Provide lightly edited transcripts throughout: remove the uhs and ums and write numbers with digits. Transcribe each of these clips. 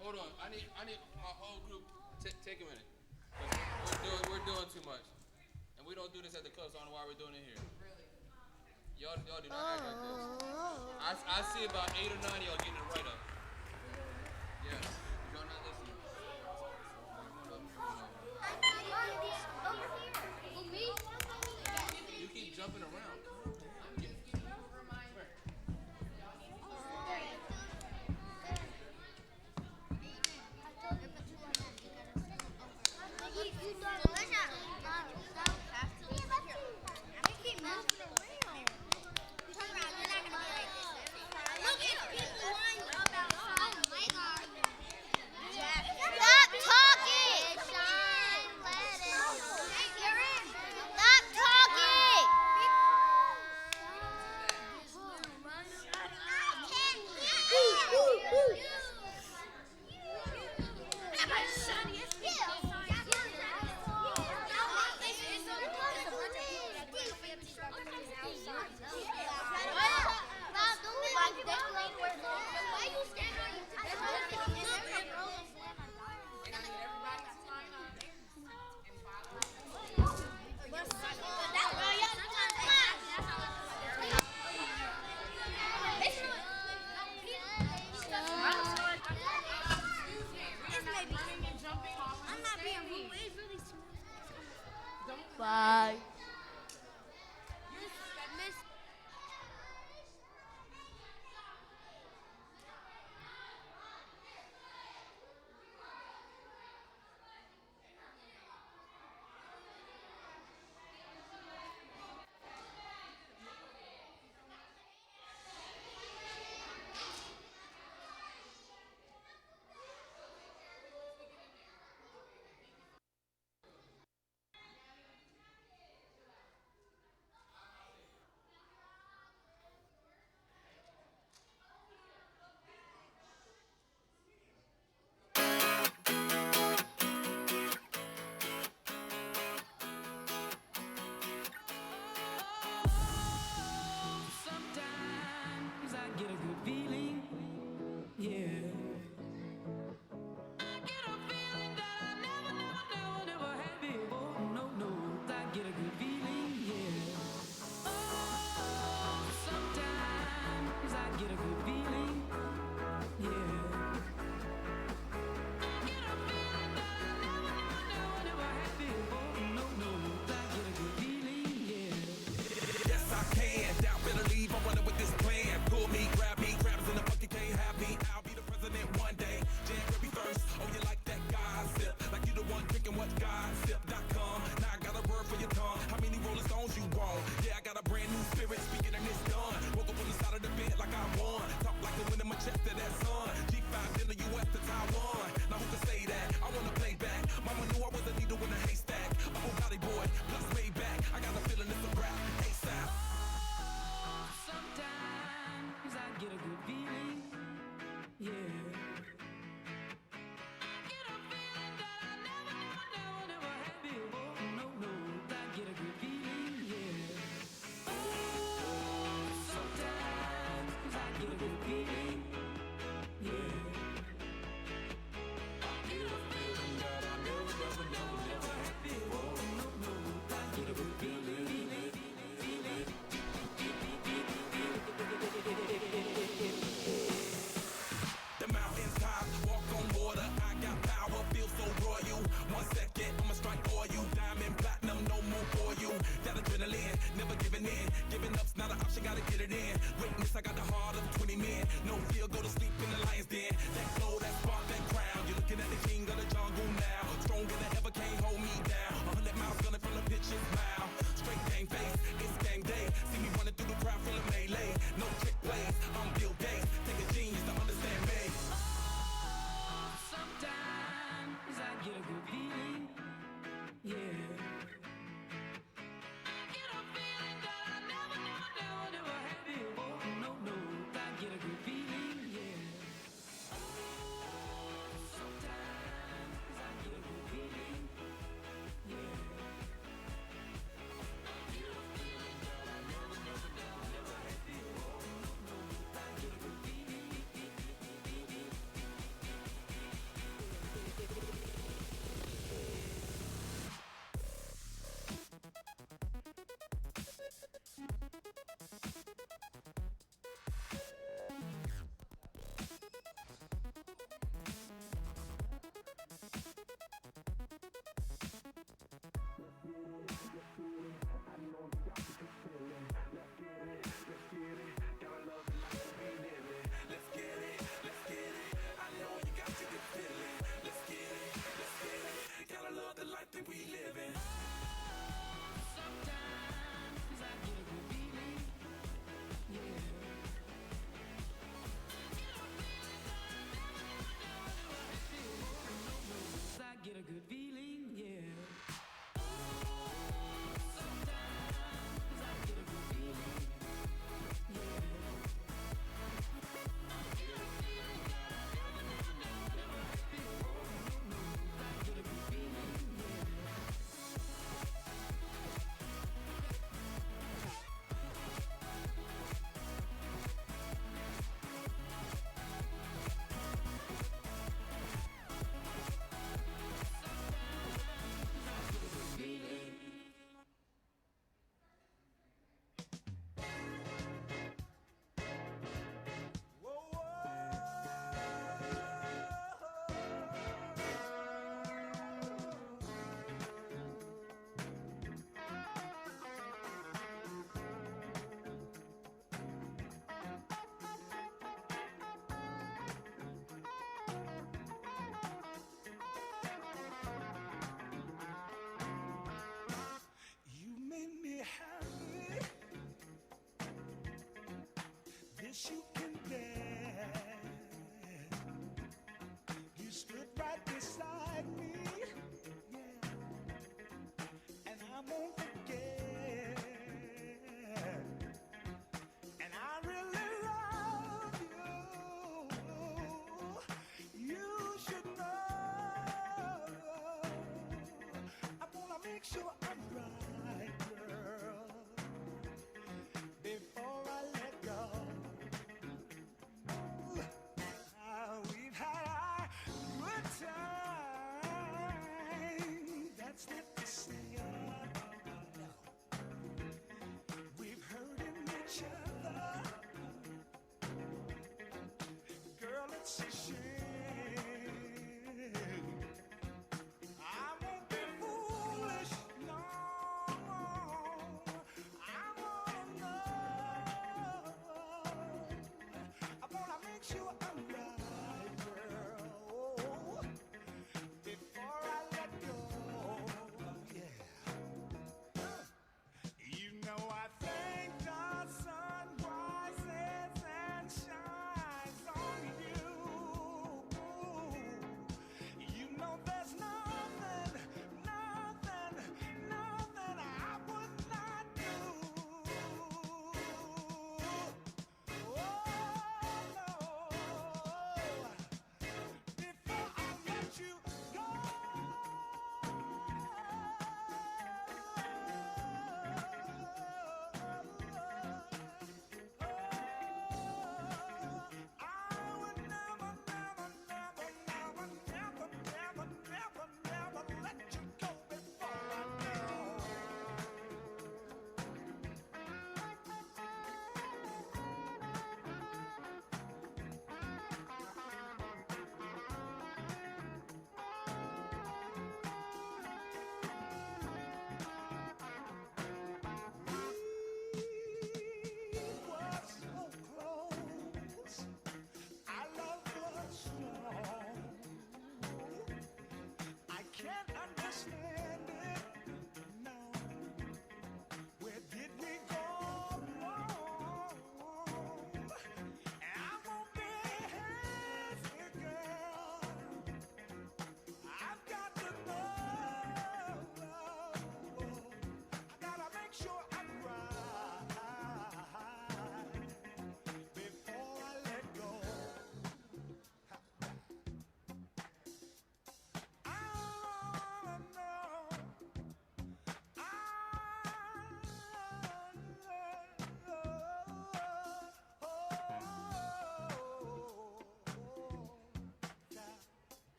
Hold on. I need my whole group. Take a minute. We're doing too much, and we don't do this at the club. So I don't know why we're doing it here. Y'all do not act like this. I see about 8 or 9 of y'all getting it right up. Yes. Y'all not listening. You keep jumping around. Bye.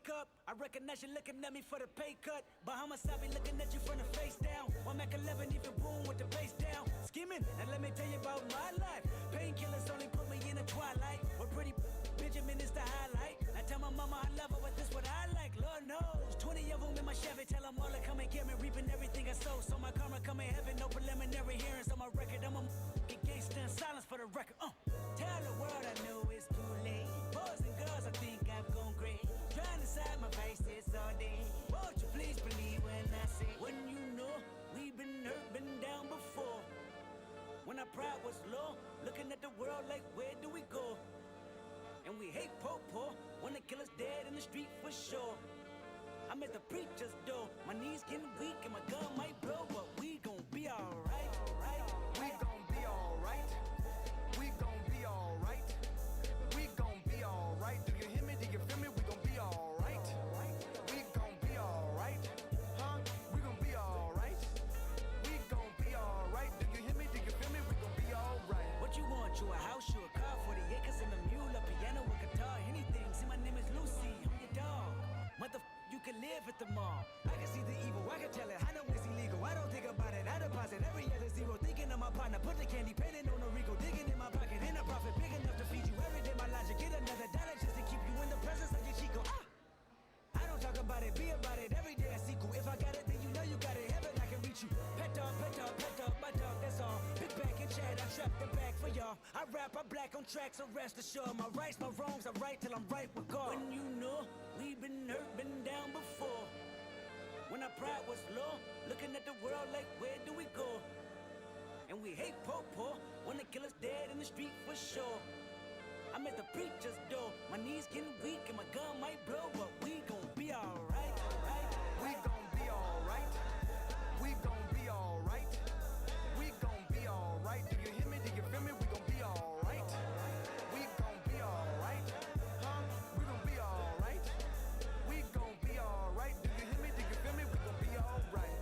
wake up, I recognize you looking at me for the pay cut. Bahamas, I be looking at you from the face down. One Mac 11, even boom with the bass down. Scheming, and let me tell you about my life. Painkillers only put me in the twilight. We're pretty Benjamin is the highlight. I tell my mama I love her, but this what I like. Lord knows, 20 of them in my Chevy. Tell them all to come and get me, reaping everything I sow. So my karma come in heaven, no preliminary hearings on my record. I'm a gangster in silence for the record. Tell the world I know it's too late. Boys and girls, I think I've gone great. Trying to side my faces all day. Won't you please believe when I say, when you know we've been hurt, been down before. When our pride was low, looking at the world like where do we go? And we hate po-po, wanna kill us dead in the street for sure. I'm at the preacher's door, my knees getting weak and my gun might blow, but we gon' be alright, right? We gon' be alright. We gon' be alright. We gon' be alright. Do you hear me? Do you feel me? We gon' be alright. We gon' be alright. Huh? We gon' be alright. We gon' be alright. Do you hear me? Do you feel me? We gon' be alright. What you want? You a house, you a car, 40 acres and a mule, a piano, a guitar, anything. See, my name is Lucy, I'm your dog. You can live at the mall. I can see the evil, I can tell it. I know it's illegal. I don't think about it. I deposit every other zero. Thinking of my partner, put the candy painting on a Rico. Digging in my pocket, in a profit big enough to feed you every day. My logic, get another dollar just to keep you in the presence of your Chico. I don't talk about it, be about it. Every day I sequel. If I got it, then you know you got it. Heaven, I can reach you. Pet dog, my dog, that's all. Pick back and chat, I trap the back for y'all. I rap, I black on tracks, so rest assured. My rights, my wrongs, I right till I'm right with God. When you know we've been hurt, been down before. When our pride was low, looking at the world like where do we go? And we hate po-po, wanna kill us dead in the street for sure. I'm at the preacher's door, my knees getting weak and my gun might blow, but we gon' be alright, right? We gon' be alright. We gon' be alright. We gon' be alright. Do you hear me? Do you feel me? We gon' be alright. We gon' be alright. Huh? We gon' be alright. We gon' be alright. Do you hear me? Do you feel me? We gon' be alright.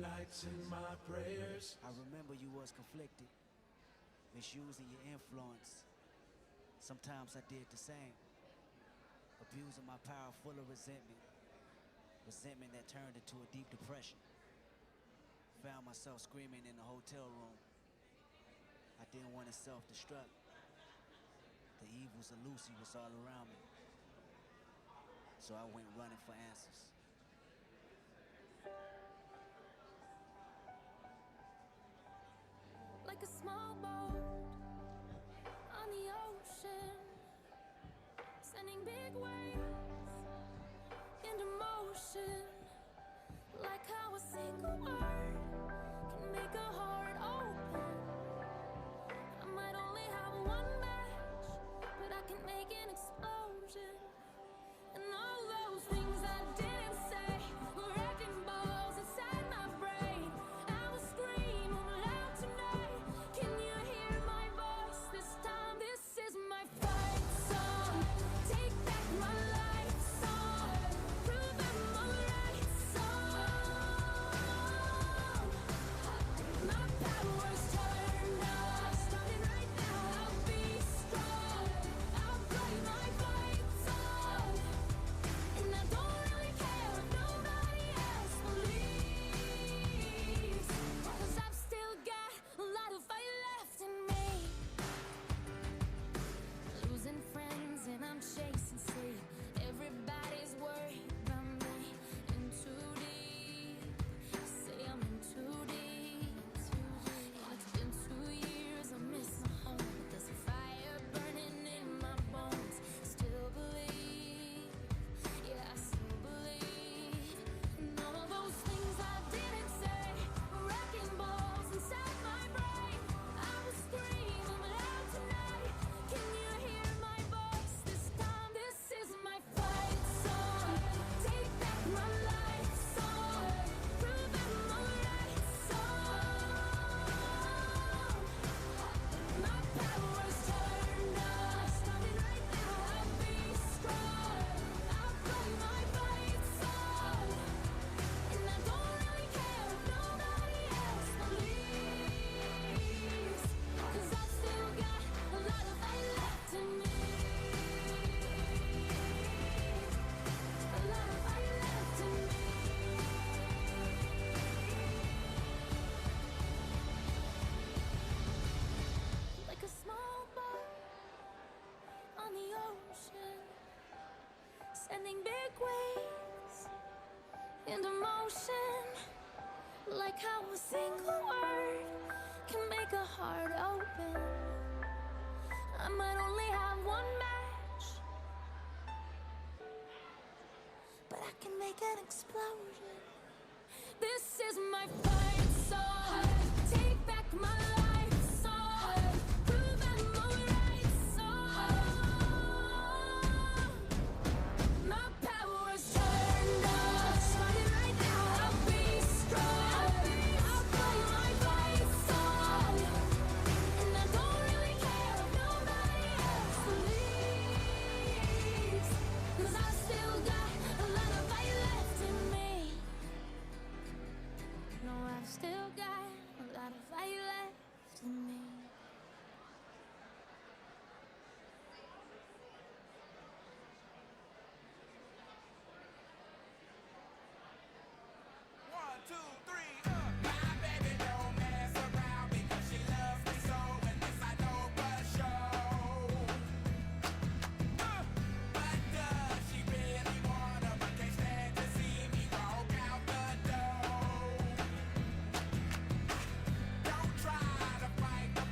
Nights in my prayers. I remember you was conflicted, misusing your influence. Sometimes I did the same, abusing my power full of resentment that turned into a deep depression. Found myself screaming in the hotel room. I didn't want to self-destruct. The evils of Lucy was all around me, so I went running for answers. Like a small boat on the ocean, sending big waves into motion. Like how a single word can make a heart open. I might only have one match, but I can make an explosion. And all those things I didn't say were wrecking balls inside my brain. I will scream loud tonight. Can you hear my voice this time? This is my fight song. Take back my life song. Prove I'm alright. ocean. Like how a single word can make a heart open. I might only have one match, but I can make an explosion. This is my fight song. Take back my life song. Prove I'm alright song. My power's turned on. Starting right now. I'll be strong. I'll play my fight song. And I don't really care if nobody else believes. 'Cause I still got a lot of fight left in me. No, I've still got a lot of fight left in me. One, two, three, My baby don't mess around because she loves me so, and this I know for sure. But does she really wanna? But can't stand to see me walk out the door. Don't try to fight the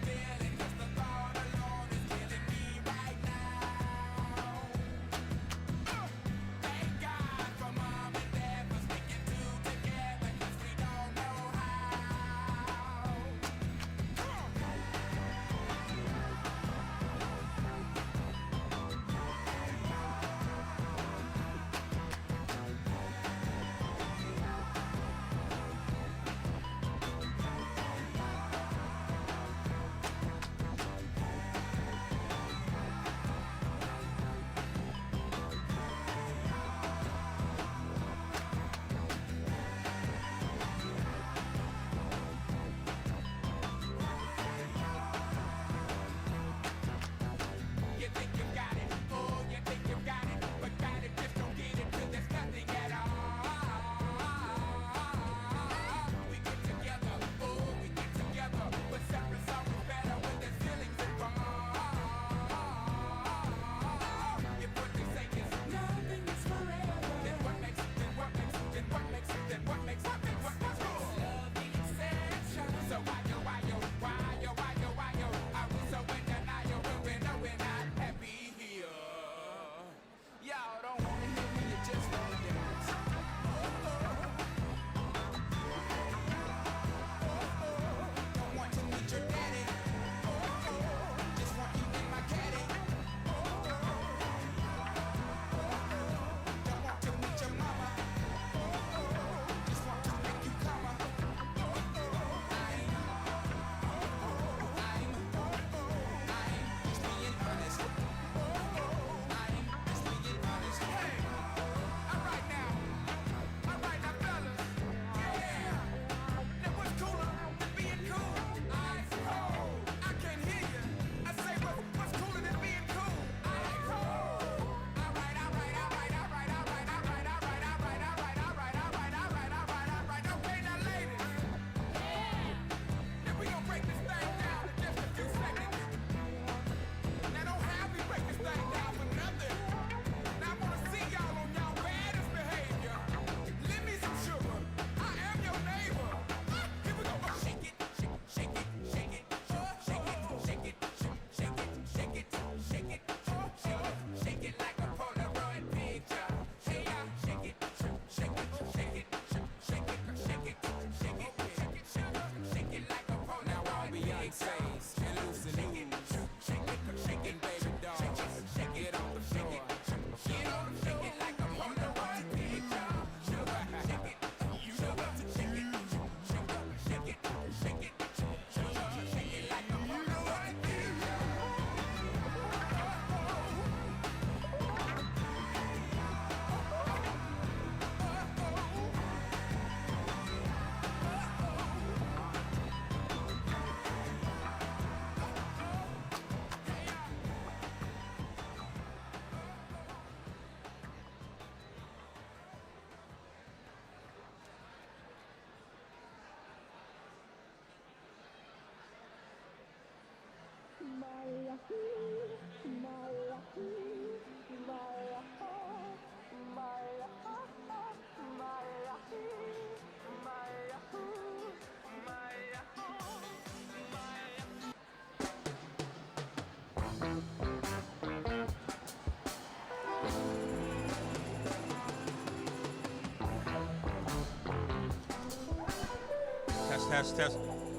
Test, test, test.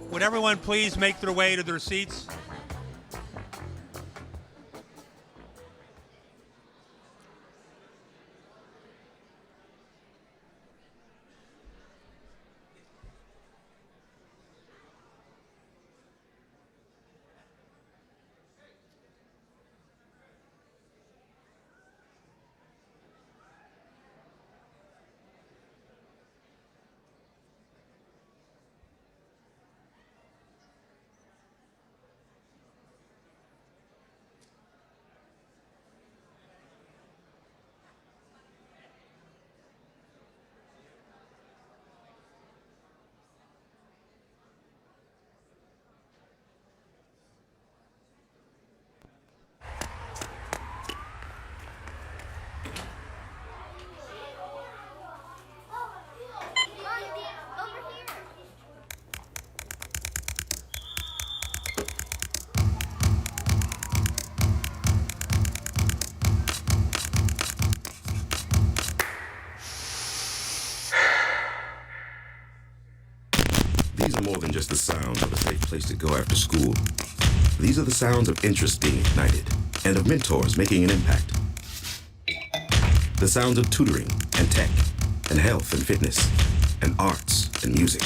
Would everyone please make their way to their seats? These are more than just the sounds of a safe place to go after school. These are the sounds of interest being ignited and of mentors making an impact. The sounds of tutoring and tech and health and fitness and arts and music.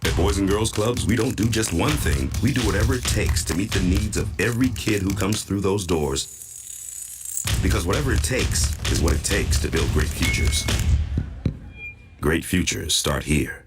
At Boys and Girls Clubs, we don't do just one thing. We do whatever it takes to meet the needs of every kid who comes through those doors. Because whatever it takes is what it takes to build great futures. Great futures start here.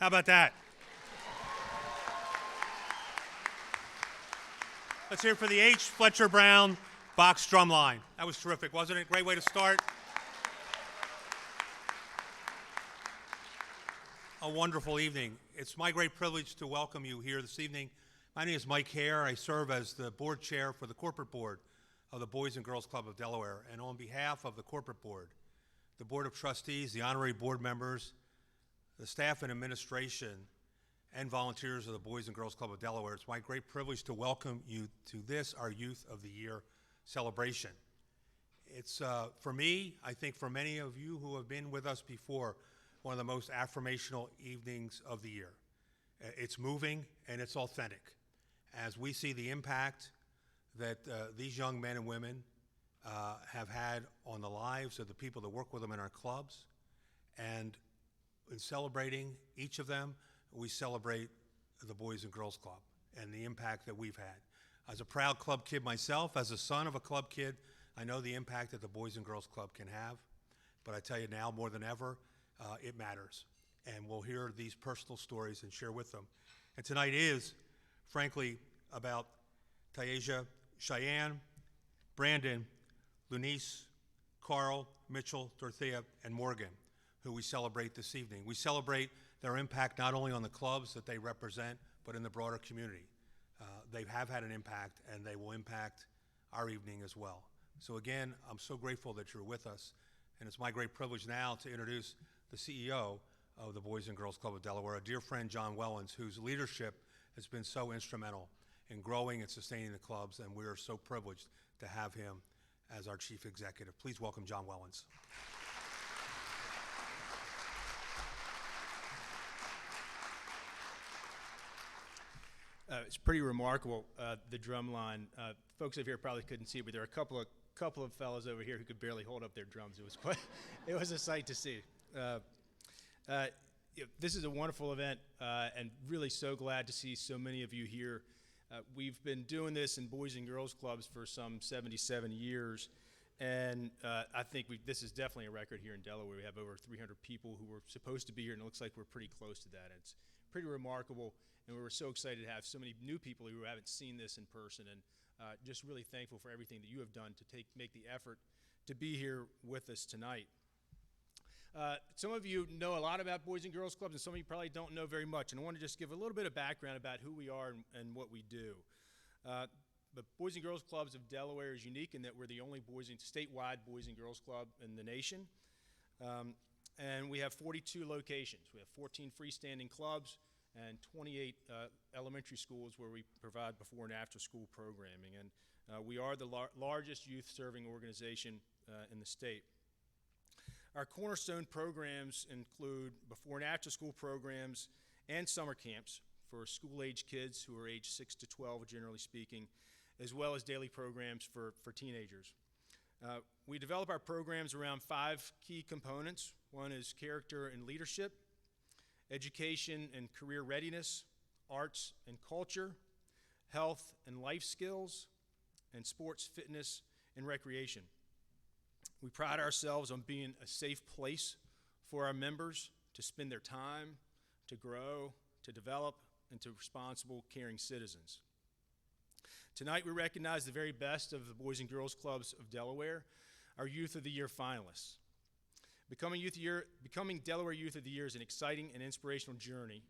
about that? Let's hear it for the H. Fletcher Brown box drum line. That was terrific, wasn't it? Great way to start. A wonderful evening. It's my great privilege to welcome you here this evening. My name is Mike Hare. I serve as the board chair for the corporate board of the Boys and Girls Club of Delaware. And on behalf of the corporate board, the board of trustees, the honorary board members, the staff and administration, and volunteers of the Boys and Girls Club of Delaware, it's my great privilege to welcome you to this, our Youth of the Year celebration. It's, for me, I think for many of you who have been with us before, one of the most affirmational evenings of the year. It's moving and it's authentic as we see the impact that these young men and women have had on the lives of the people that work with them in our clubs. And in celebrating each of them, we celebrate the Boys and Girls Club and the impact that we've had. As a proud club kid myself, as a son of a club kid, I know the impact that the Boys and Girls Club can have. But I tell you now, more than ever, it matters. And we'll hear these personal stories and share with them. And tonight is, frankly, about Taisha, Cheyenne, Brandon, Lunice, Carl, Mitchell, Dorothea, and Morgan, who we celebrate this evening. We celebrate their impact not only on the clubs that they represent, but in the broader community. They have had an impact, and they will impact our evening as well. So again, I'm so grateful that you're with us, and it's my great privilege now to introduce the CEO of the Boys and Girls Club of Delaware, a dear friend, John Wellens, whose leadership has been so instrumental in growing and sustaining the clubs, and we are so privileged to have him as our chief executive. Please welcome John Wellens. It's pretty remarkable, the drum line. Folks over here probably couldn't see, but there are a couple of fellows over here who could barely hold up their drums. It was quite, it was a sight to see. This is a wonderful event, and really so glad to see so many of you here. We've been doing this in Boys and Girls Clubs for some 77 years, and I think this is definitely a record here in Delaware. We have over 300 people who were supposed to be here, and it looks like we're pretty close to that. It's pretty remarkable, and we were so excited to have so many new people who haven't seen this in person, and just really thankful for everything that you have done to make the effort to be here with us tonight. Some of you know a lot about Boys and Girls Clubs, and some of you probably don't know very much, and I want to just give a little bit of background about who we are and what we do. The Boys and Girls Clubs of Delaware is unique in that we're the only statewide Boys and Girls Club in the nation, and we have 42 locations. We have 14 freestanding clubs and 28 elementary schools where we provide before and after school programming, and we are the largest youth-serving organization in the state. Our cornerstone programs include before and after school programs and summer camps for school-age kids who are age 6 to 12, generally speaking, as well as daily programs for teenagers. We develop our programs around 5 key components. One is character and leadership, education and career readiness, arts and culture, health and life skills, and sports, fitness, and recreation. We pride ourselves on being a safe place for our members to spend their time, to grow, to develop, and to responsible, caring citizens. Tonight we recognize the very best of the Boys and Girls Clubs of Delaware, our Youth of the Year finalists. Becoming Delaware Youth of the Year is an exciting and inspirational journey,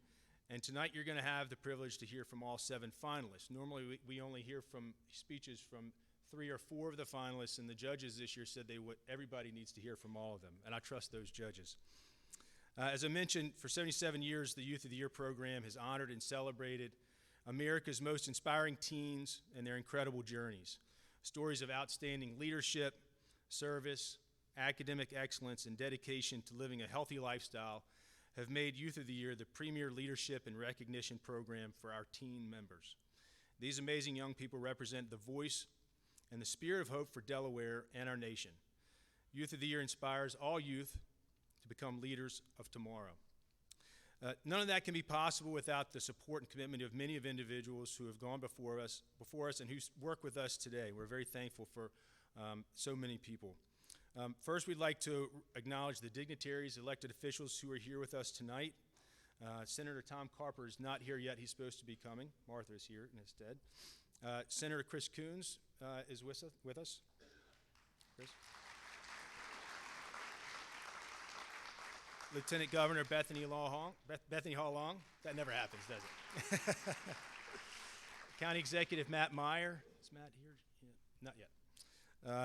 and tonight you're going to have the privilege to hear from all 7 finalists. Normally we only hear from speeches from 3 or 4 of the finalists, and the judges this year said everybody needs to hear from all of them, and I trust those judges. As I mentioned, for 77 years, the Youth of the Year program has honored and celebrated America's most inspiring teens and their incredible journeys. Stories of outstanding leadership, service, academic excellence, and dedication to living a healthy lifestyle have made Youth of the Year the premier leadership and recognition program for our teen members. These amazing young people represent the voice and the spirit of hope for Delaware and our nation. Youth of the Year inspires all youth to become leaders of tomorrow. None of that can be possible without the support and commitment of many of individuals who have gone before us and who work with us today. We're very thankful for so many people. First, we'd like to acknowledge the dignitaries, elected officials who are here with us tonight. Senator Tom Carper is not here yet. He's supposed to be coming. Martha is here in his stead. Senator Chris Coons is with us. Chris. Lieutenant Governor Bethany Hall Long. That never happens, does it? County Executive Matt Meyer. Is Matt here? Yeah, not yet.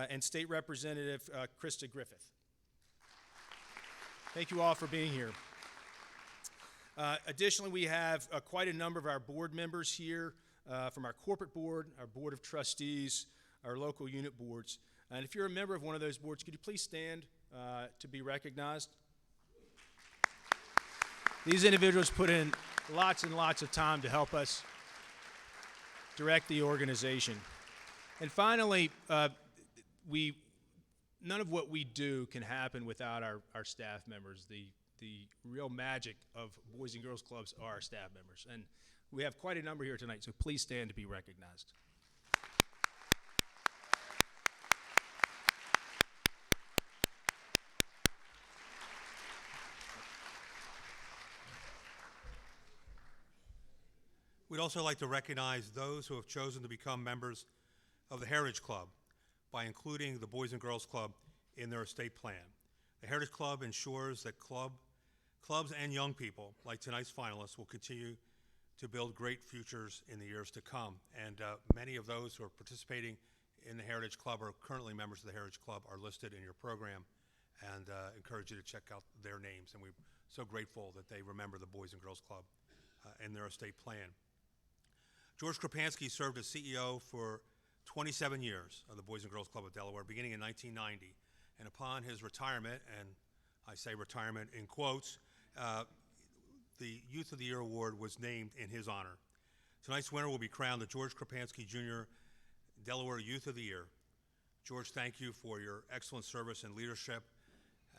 And State Representative Krista Griffith. Thank you all for being here. Additionally, we have quite a number of our board members here from our corporate board, our board of trustees, our local unit boards. And if you're a member of one of those boards, could you please stand to be recognized? These individuals put in lots and lots of time to help us direct the organization. And finally, none of what we do can happen without our staff members. The real magic of Boys and Girls Clubs are our staff members. And we have quite a number here tonight, so please stand to be recognized. We'd also like to recognize those who have chosen to become members of the Heritage Club by including the Boys and Girls Club in their estate plan. The Heritage Club ensures that clubs and young people, like tonight's finalists, will continue to build great futures in the years to come. And many of those who are participating in the Heritage Club or currently members of the Heritage Club are listed in your program, and encourage you to check out their names. And we're so grateful that they remember the Boys and Girls Club in their estate plan. George Krapansky served as CEO for 27 years of the Boys and Girls Club of Delaware, beginning in 1990. And upon his retirement, and I say retirement in quotes, the Youth of the Year Award was named in his honor. Tonight's winner will be crowned the George Krapansky Jr. Delaware Youth of the Year. George, thank you for your excellent service and leadership,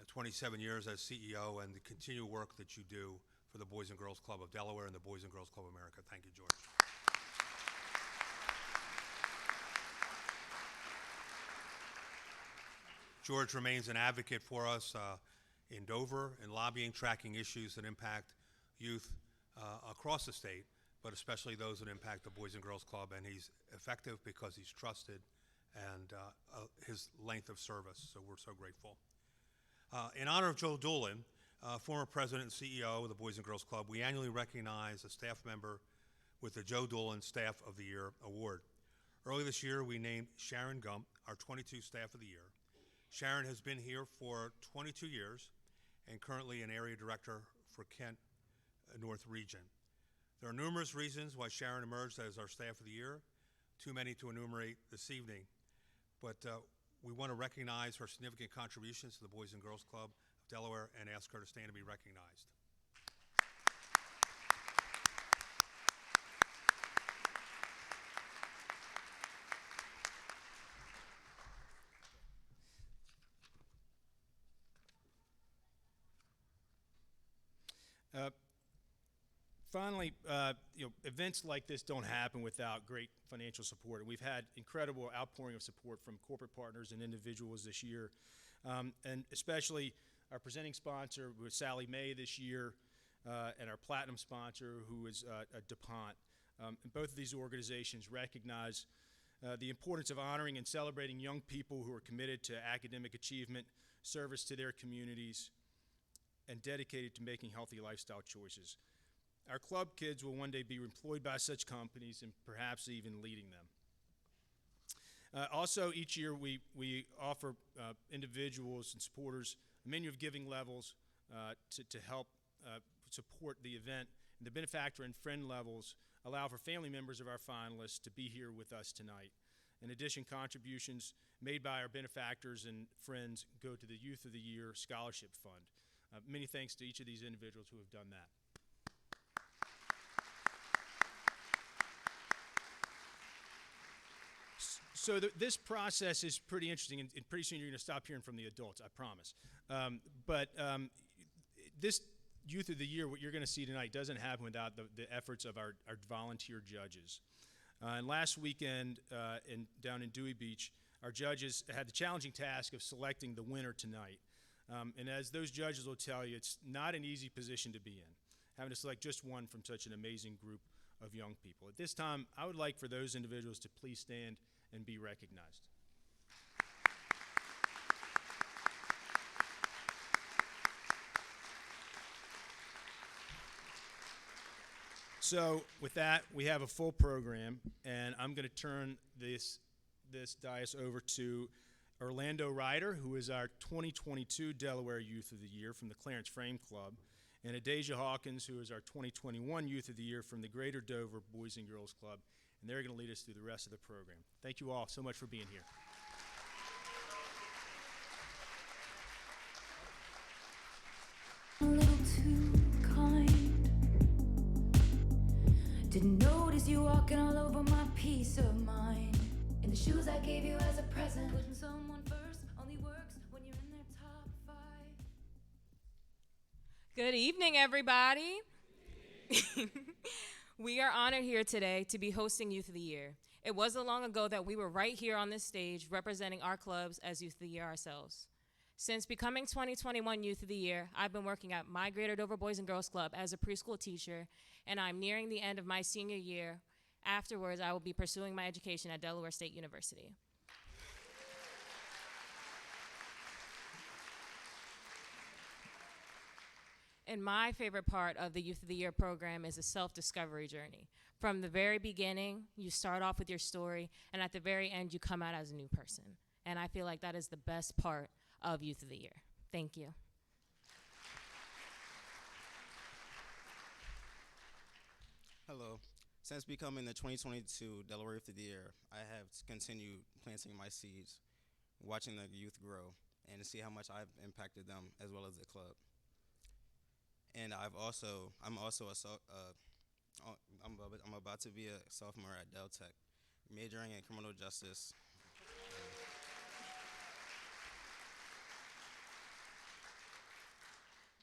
27 years as CEO, and the continued work that you do for the Boys and Girls Club of Delaware and the Boys and Girls Club of America. Thank you, George. George remains an advocate for us in Dover in lobbying, tracking issues that impact youth across the state, but especially those that impact the Boys and Girls Club. And he's effective because he's trusted and his length of service, so we're so grateful. In honor of Joe Doolin, former president and CEO of the Boys and Girls Club, we annually recognize a staff member with the Joe Doolin Staff of the Year Award. Early this year, we named Sharon Gump our 22 Staff of the Year. Sharon has been here for 22 years and currently an area director for Kent North Region. There are numerous reasons why Sharon emerged as our Staff of the Year, too many to enumerate this evening, but we want to recognize her significant contributions to the Boys and Girls Club of Delaware and ask her to stand to be recognized. Finally, events like this don't happen without great financial support. And we've had incredible outpouring of support from corporate partners and individuals this year. And especially our presenting sponsor was Sally Mae this year, and our platinum sponsor, who is DuPont. And both of these organizations recognize the importance of honoring and celebrating young people who are committed to academic achievement, service to their communities, and dedicated to making healthy lifestyle choices. Our club kids will one day be employed by such companies and perhaps even leading them. Also, each year we offer individuals and supporters a menu of giving levels to help support the event. And the benefactor and friend levels allow for family members of our finalists to be here with us tonight. In addition, contributions made by our benefactors and friends go to the Youth of the Year Scholarship Fund. Many thanks to each of these individuals who have done that. So this process is pretty interesting, and pretty soon you're going to stop hearing from the adults, I promise. This Youth of the Year, what you're going to see tonight, doesn't happen without the efforts of our volunteer judges. And last weekend down in Dewey Beach, our judges had the challenging task of selecting the winner tonight. And as those judges will tell you, it's not an easy position to be in. having to select just one from such an amazing group of young people. At this time, I would like for those individuals to please stand and be recognized. So with that, we have a full program, and I'm going to turn this dais over to Orlando Ryder, who is our 2022 Delaware Youth of the Year from the Clarence Frame Club, and Adasia Hawkins, who is our 2021 Youth of the Year from the Greater Dover Boys and Girls Club, and they're going to lead us through the rest of the program. Thank you all so much for being here. A little too kind. Didn't notice you walking all over my peace of mind. In the shoes I gave you as a present. Putting someone first only works when you're in their top 5. Good evening, everybody. We are honored here today to be hosting Youth of the Year. It wasn't long ago that we were right here on this stage representing our clubs as Youth of the Year ourselves. Since becoming 2021 Youth of the Year, I've been working at my Greater Dover Boys and Girls Club as a preschool teacher, and I'm nearing the end of my senior year. Afterwards, I will be pursuing my education at Delaware State University. And my favorite part of the Youth of the Year program is a self-discovery journey. From the very beginning, you start off with your story, and at the very end, you come out as a new person. And I feel like that is the best part of Youth of the Year. Thank you. Hello. Since becoming the 2022 Delaware Youth of the Year, I have continued planting my seeds, watching the youth grow, and to see how much I've impacted them as well as the club. And I'm about to be a sophomore at Del Tech, majoring in criminal justice.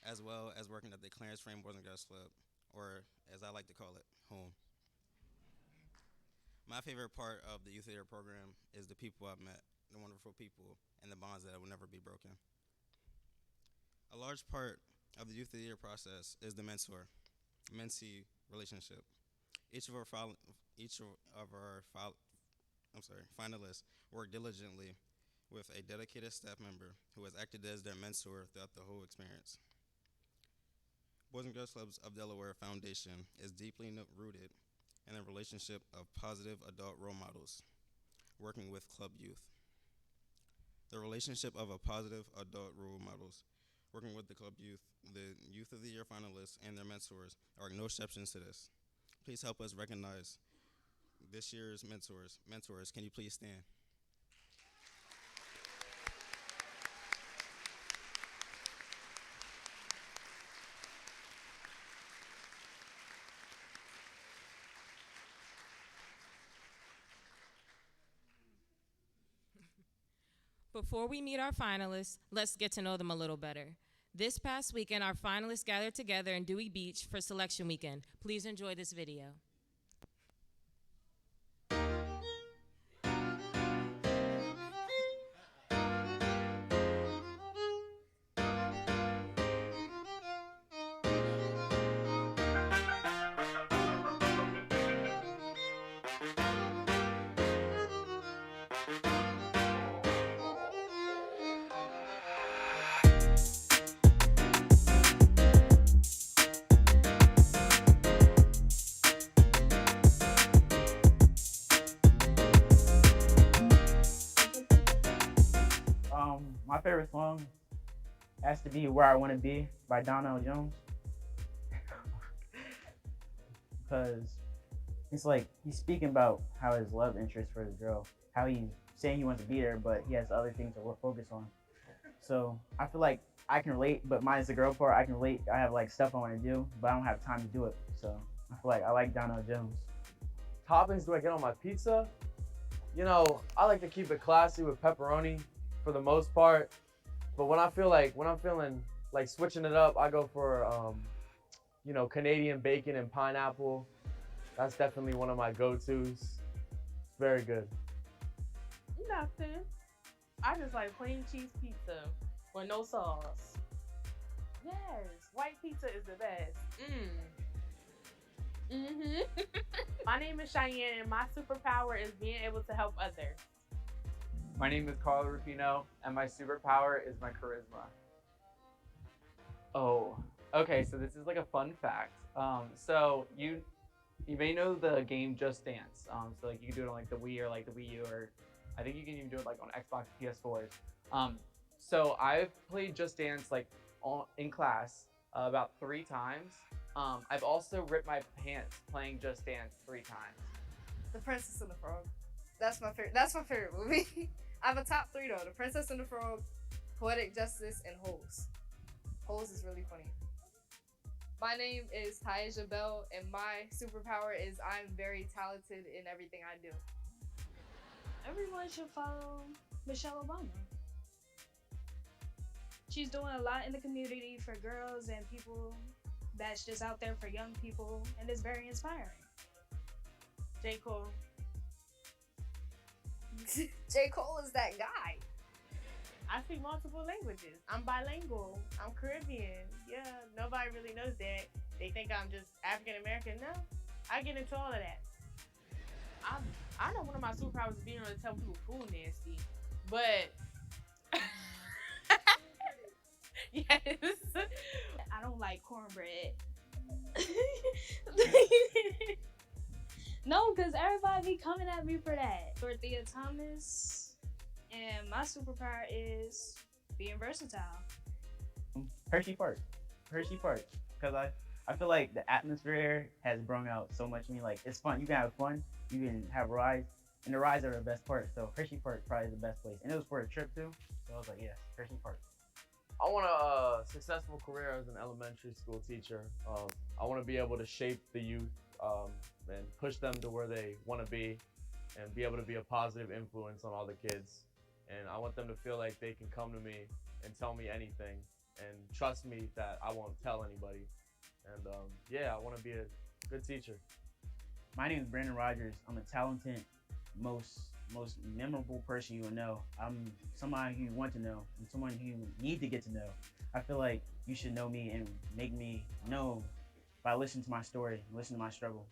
As well as working at the Clarence Frame Boys and Girls Club, or as I like to call it, home. My favorite part of the Youth of the Year program is the people I've met, the wonderful people, and the bonds that will never be broken. A large part of the Youth of the Year process is the mentee relationship. Each of our finalists work diligently with a dedicated staff member who has acted as their mentor throughout the whole experience. Boys and Girls Clubs of Delaware Foundation is deeply rooted in a relationship of positive adult role models, working with club youth. The relationship of a positive adult role models, working with the club youth, the Youth of the Year finalists, and their mentors are no exceptions to this. Please help us recognize this year's mentors. Mentors, can you please stand? Before we meet our finalists, let's get to know them a little better. This past weekend, our finalists gathered together in Dewey Beach for selection weekend. Please enjoy this video. My favorite song has to be Where I Want to Be by Donnell Jones. Because it's like he's speaking about how his love interest for his girl, how he's saying he wants to be there, but he has other things to focus on. So I feel like I can relate, but mine's the girl part. I can relate. I have like stuff I want to do, but I don't have time to do it. So I feel like I like Donnell Jones. Toppings do I get on my pizza? You know, I like to keep it classy with pepperoni for the most part. But when I'm feeling like switching it up, I go for, you know, Canadian bacon and pineapple. That's definitely one of my go-tos. It's very good. Nothing. I just like plain cheese pizza with no sauce. Yes, white pizza is the best. My name is Cheyenne, and my superpower is being able to help others. My name is Carlo Rufino, and my superpower is my charisma. Oh, okay. So this is like a fun fact. So you may know the game Just Dance. So like you can do it on like the Wii or like the Wii U, or I think you can even do it like on Xbox, PS4s. So I've played Just Dance like in class about 3 times. I've also ripped my pants playing Just Dance 3 times. The Princess and the Frog. That's my favorite. That's my favorite movie. I have a top 3 though: The Princess and the Frog, Poetic Justice, and Holes. Holes is really funny. My name is Taisha Bell, and my superpower is I'm very talented in everything I do. Everyone should follow Michelle Obama. She's doing a lot in the community for girls and people that's just out there for young people, and it's very inspiring. J. Cole. J. Cole is that guy. I speak multiple languages. I'm bilingual. I'm Caribbean. Yeah, nobody really knows that. They think I'm just African American. No, I get into all of that. I know one of my superpowers is being able to tell people food nasty, but yes, I don't like cornbread. No, because everybody be coming at me for that. Dorothea Thomas, and my superpower is being versatile. Hershey Park. Because I feel like the atmosphere has brung out so much in me. Like, it's fun. You can have fun. You can have rides. And the rides are the best part. So Hershey Park probably is the best place. And it was for a trip too. So I was like, yes, Hershey Park. I want a successful career as an elementary school teacher. I want to be able to shape the youth and push them to where they want to be and be able to be a positive influence on all the kids. And I want them to feel like they can come to me and tell me anything and trust me that I won't tell anybody. And yeah, I want to be a good teacher. My name is Brandon Rogers. I'm a talented, most memorable person you will know. I'm somebody who you want to know. I'm someone who you need to get to know. I feel like you should know me and make me known by listening to my story, listening to my struggle.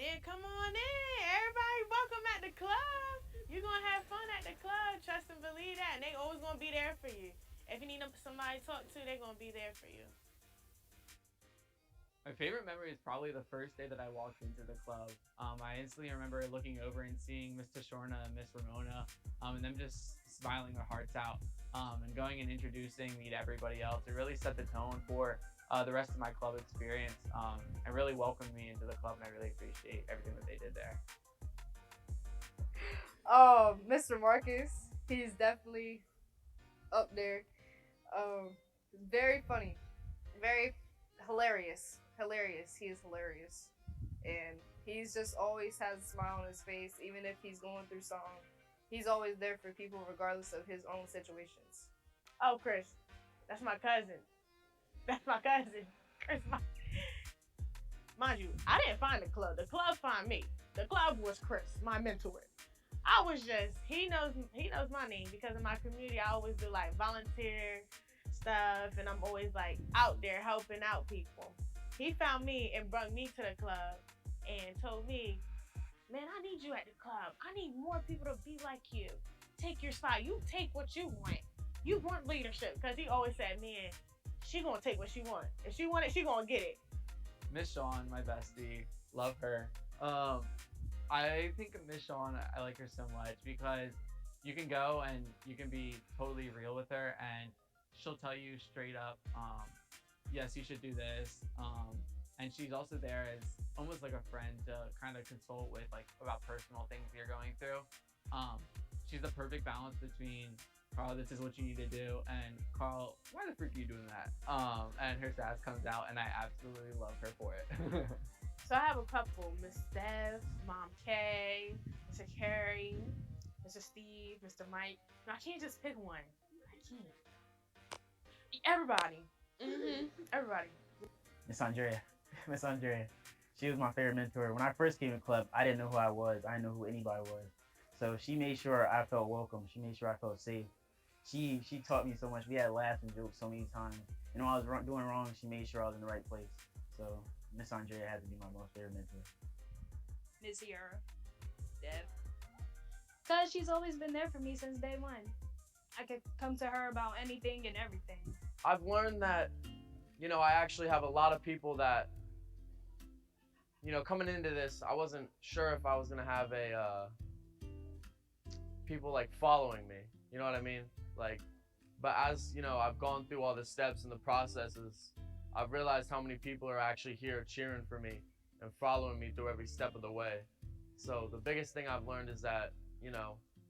man, come on in. Everybody welcome at the club. You're going to have fun at the club. Trust and believe that. And they always going to be there for you. If you need somebody to talk to, they're going to be there for you. My favorite memory is probably the first day that I walked into the club. I instantly remember looking over and seeing Miss Tashorna and Miss Ramona, and them just smiling their hearts out, and going and introducing me to everybody else. It really set the tone for the rest of my club experience, and really welcomed me into the club, and I really appreciate everything that they did there. Mr. Marcus, he's definitely up there. Very funny, very hilarious. He is hilarious, and he's just always has a smile on his face. Even if he's going through something, he's always there for people regardless of his own situations. Oh, Chris, that's my cousin. Chris, mind you, I didn't find the club found me. The club was Chris, my mentor. I was just, he knows my name because in my community I always do like volunteer stuff, and I'm always like out there helping out people. He found me and brought me to the club and told me, man, I need you at the club. I need more people to be like you. Take your spot. You take what you want. You want leadership. Because he always said, man, she going to take what she want. If she want it, she going to get it. Miss Shawn, my bestie, love her. I think Miss Shawn, I like her so much because you can go and you can be totally real with her, and she'll tell you straight up, yes, you should do this. And she's also there as almost like a friend to kind of consult with, like, about personal things you're going through. She's the perfect balance between, Carl, this is what you need to do, and Carl, why the frick are you doing that? And her sass comes out, and I absolutely love her for it. So I have a couple, Miss Steph, Mom Kay, Mr. Carey, Mr. Steve, Mr. Mike. No, I can't just pick one. I can't. Everybody. Everybody. Miss Andrea. She was my favorite mentor. When I first came to club, I didn't know who I was. I didn't know who anybody was. So she made sure I felt welcome. She made sure I felt safe. she taught me so much. We had laughs and jokes so many times. And when I was doing wrong, she made sure I was in the right place. So Miss Andrea had to be my most favorite mentor. Miss Sierra, Deb. Because she's always been there for me since day one. I could come to her about anything and everything. I've learned that, I actually have a lot of people that, coming into this, I wasn't sure if I was gonna have people like following me. You know what I mean? Like, but as I've gone through all the steps and the processes, I've realized how many people are actually here cheering for me and following me through every step of the way. So the biggest thing I've learned is that,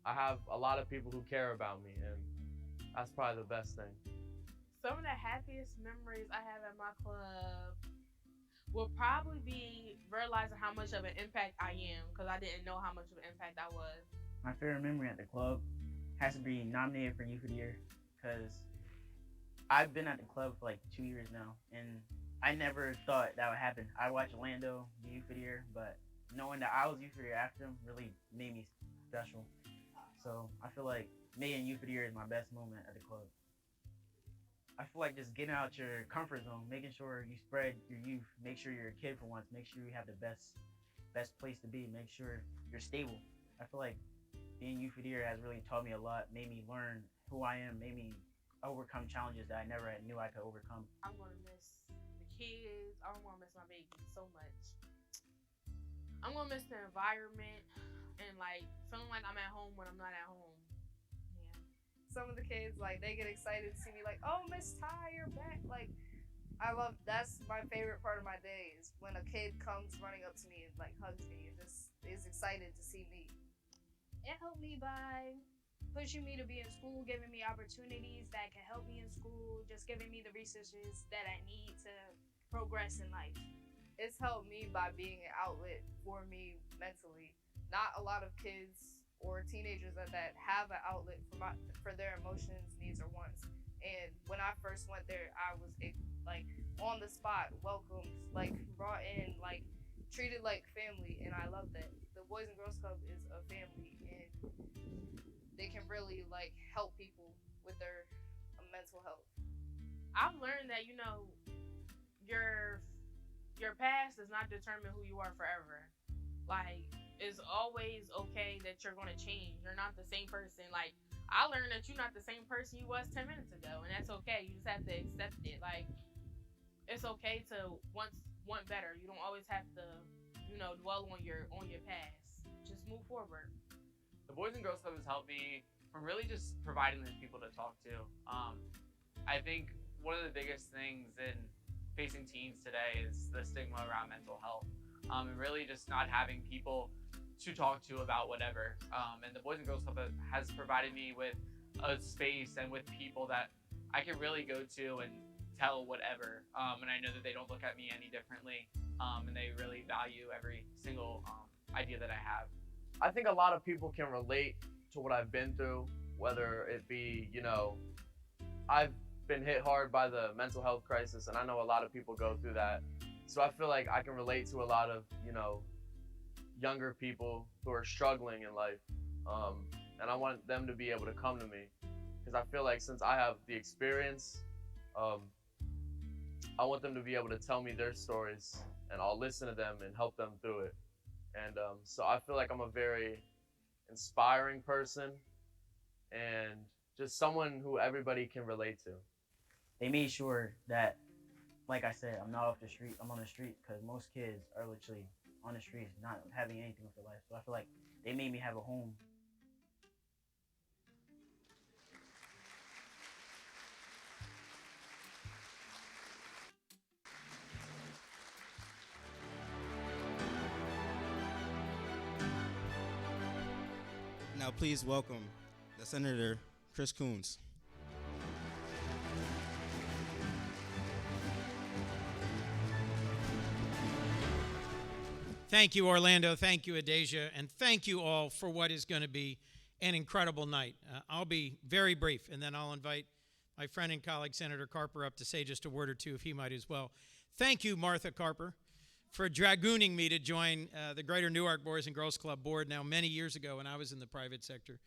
I have a lot of people who care about me, and that's probably the best thing. Some of the happiest memories I have at my club will probably be realizing how much of an impact I am, because I didn't know how much of an impact I was. My favorite memory at the club has to be nominated for Youth of the Year, because I've been at the club for like 2 years now, and I never thought that would happen. I watched Orlando be Youth of the Year, but knowing that I was Youth of the Year after him really made me special. So I feel like making Youth of the Year is my best moment at the club. I feel like just getting out your comfort zone, making sure you spread your youth, make sure you're a kid for once, make sure you have the best place to be, make sure you're stable. I feel like being Youth of the Year has really taught me a lot, made me learn who I am, made me overcome challenges that I never knew I could overcome. I'm gonna miss the kids. I'm gonna miss my baby so much. I'm gonna miss the environment and like feeling like I'm at home when I'm not at home. Yeah. Some of the kids, like, they get excited to see me, like, oh, Miss Ty, you're back. Like, that's my favorite part of my day is when a kid comes running up to me and like hugs me and just is excited to see me. It helped me by pushing me to be in school, giving me opportunities that can help me in school, just giving me the resources that I need to progress in life. It's helped me by being an outlet for me mentally. Not a lot of kids or teenagers at that have an outlet for their emotions, needs, or wants. And when I first went there, I was like on the spot, welcomed, like brought in, like treated like family, and I love that. The Boys and Girls Club is a family, and they can really like help people with their mental health. I've learned that your past does not determine who you are forever. Like, it's always okay that you're gonna change. You're not the same person. Like, I learned that you're not the same person you was 10 minutes ago, and that's okay. You just have to accept it. Like, it's okay to want better. You don't always have to, dwell on your past. Just move forward. The Boys and Girls Club has helped me from really just providing these people to talk to. I think one of the biggest things in facing teens today is the stigma around mental health, and really just not having people to talk to about whatever. And the Boys and Girls Club has provided me with a space and with people that I can really go to and tell whatever. And I know that they don't look at me any differently, and they really value every single idea that I have. I think a lot of people can relate to what I've been through, whether it be, I've been hit hard by the mental health crisis, and I know a lot of people go through that. So I feel like I can relate to a lot of, younger people who are struggling in life. And I want them to be able to come to me, because I feel like since I have the experience, I want them to be able to tell me their stories, and I'll listen to them and help them through it. And so I feel like I'm a very inspiring person and just someone who everybody can relate to. They made sure that, like I said, I'm not off the street, I'm on the street, because most kids are literally on the streets, not having anything with their life. So I feel like they made me have a home. Now please welcome the Senator Chris Coons. Thank you, Orlando. Thank you, Adasia. And thank you all for what is going to be an incredible night. I'll be very brief, and then I'll invite my friend and colleague, Senator Carper, up to say just a word or two if he might as well. Thank you, Martha Carper, for dragooning me to join the Greater Newark Boys and Girls Club board now many years ago when I was in the private sector.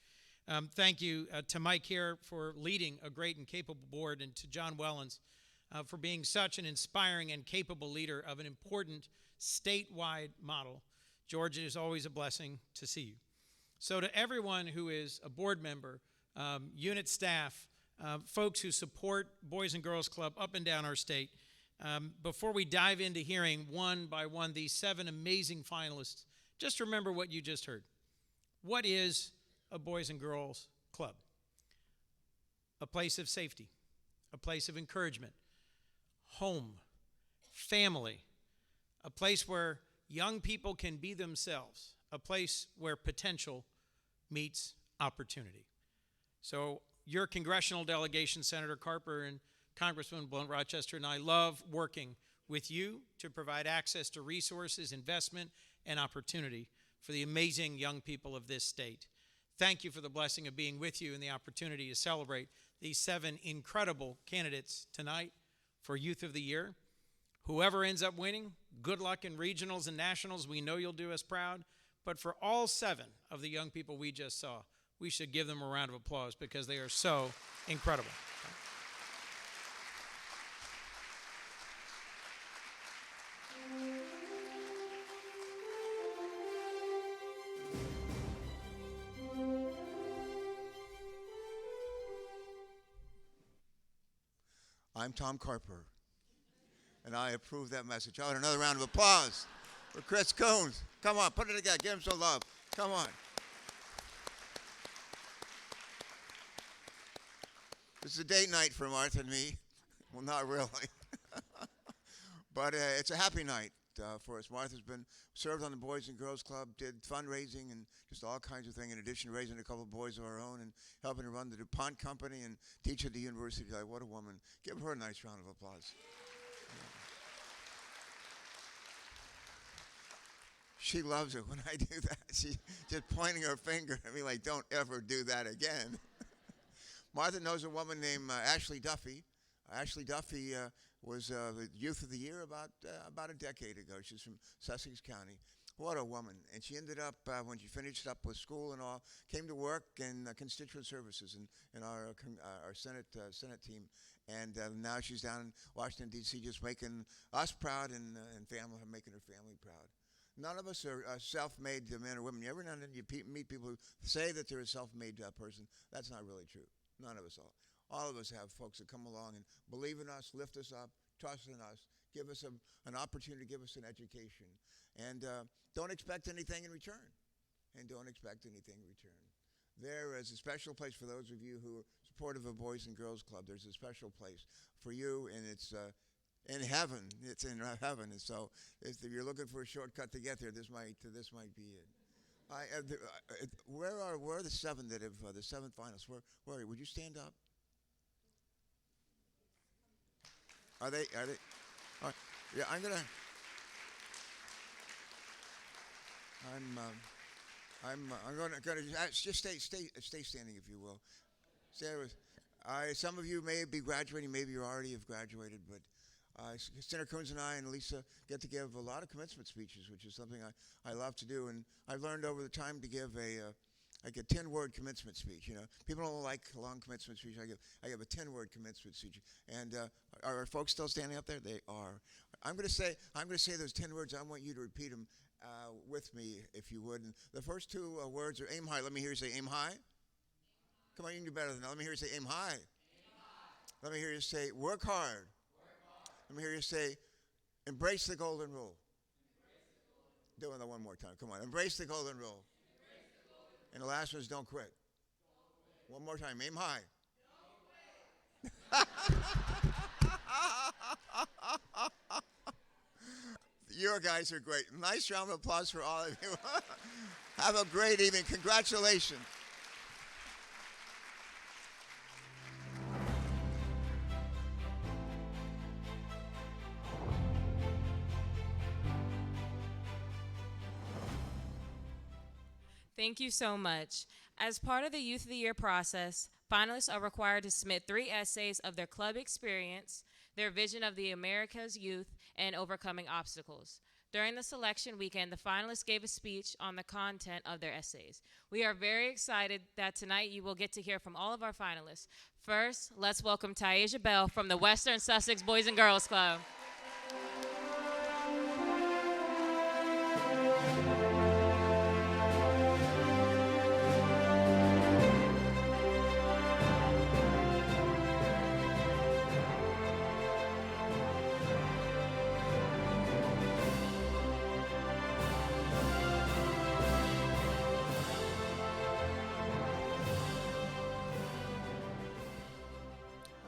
Thank you to Mike here for leading a great and capable board, and to John Wellens for being such an inspiring and capable leader of an important statewide model. George, it is always a blessing to see you. So to everyone who is a board member, unit staff, folks who support Boys and Girls Club up and down our state, before we dive into hearing one by one these 7 amazing finalists, just remember what you just heard. What is a Boys and Girls Club? A place of safety, a place of encouragement, home, family, a place where young people can be themselves, a place where potential meets opportunity. So your congressional delegation, Senator Carper and Congressman Blunt Rochester, and I love working with you to provide access to resources, investment, and opportunity for the amazing young people of this state. Thank you for the blessing of being with you and the opportunity to celebrate these 7 incredible candidates tonight for Youth of the Year. Whoever ends up winning, good luck in regionals and nationals. We know you'll do us proud. But for all 7 of the young people we just saw, we should give them a round of applause because they are so incredible. I'm Tom Carper, and I approve that message. Oh, and another round of applause for Chris Coons. Come on, put it together. Give him some love. Come on. This is a date night for Martha and me. Well, not really. But it's a happy night for us. Martha's been served on the Boys and Girls Club, did fundraising and just all kinds of things, in addition to raising a couple of boys of our own and helping to run the DuPont Company and teach at the university. Like, what a woman. Give her a nice round of applause. She loves it when I do that. She's just pointing her finger at me like, don't ever do that again. Martha knows a woman named Ashley Duffy. Ashley Duffy was the Youth of the Year about a decade ago. She's from Sussex County. What a woman. And she ended up, when she finished up with school and all, came to work in constituent services in our Senate team. And now she's down in Washington, D.C., just making us proud and family, making her family proud. None of us are self-made men or women. Every now and then you meet people who say that they're a self-made person. That's not really true. None of us are. All of us have folks that come along and believe in us, lift us up, trust in us, give us an opportunity, give us an education. And don't expect anything in return. There is a special place for those of you who are supportive of Boys and Girls Club. There's a special place for you, and it's in heaven. It's in heaven. And so if you're looking for a shortcut to get there, this might be it. Where are the 7 that have the 7 finalists? Where are you? Would you stand up? Are they? All right. Yeah, I'm gonna just stay standing, if you will. Some of you may be graduating, maybe you already have graduated, but Senator Coons and I and Lisa get to give a lot of commencement speeches, which is something I love to do, and I've learned over the time to give a 10-word commencement speech. You know, people don't like a long commencement speech. I give a 10-word commencement speech. And are folks still standing up there? They are. I'm going to say those 10 words. I want you to repeat them with me, if you would. And the first 2 words are aim high. Let me hear you say aim high. Come on, you can do better than that. Let me hear you say aim high. Let me hear you say work hard. Let me hear you say embrace the golden rule. Doing that one more time. Come on. Embrace the golden rule. And the last one is don't quit. One more time. Aim high. You guys are great. Nice round of applause for all of you. Have a great evening. Congratulations. Thank you so much. As part of the Youth of the Year process, finalists are required to submit 3 essays of their club experience, their vision of the America's youth, and overcoming obstacles. During the selection weekend, the finalists gave a speech on the content of their essays. We are very excited that tonight you will get to hear from all of our finalists. First, let's welcome Taisha Bell from the Western Sussex Boys and Girls Club.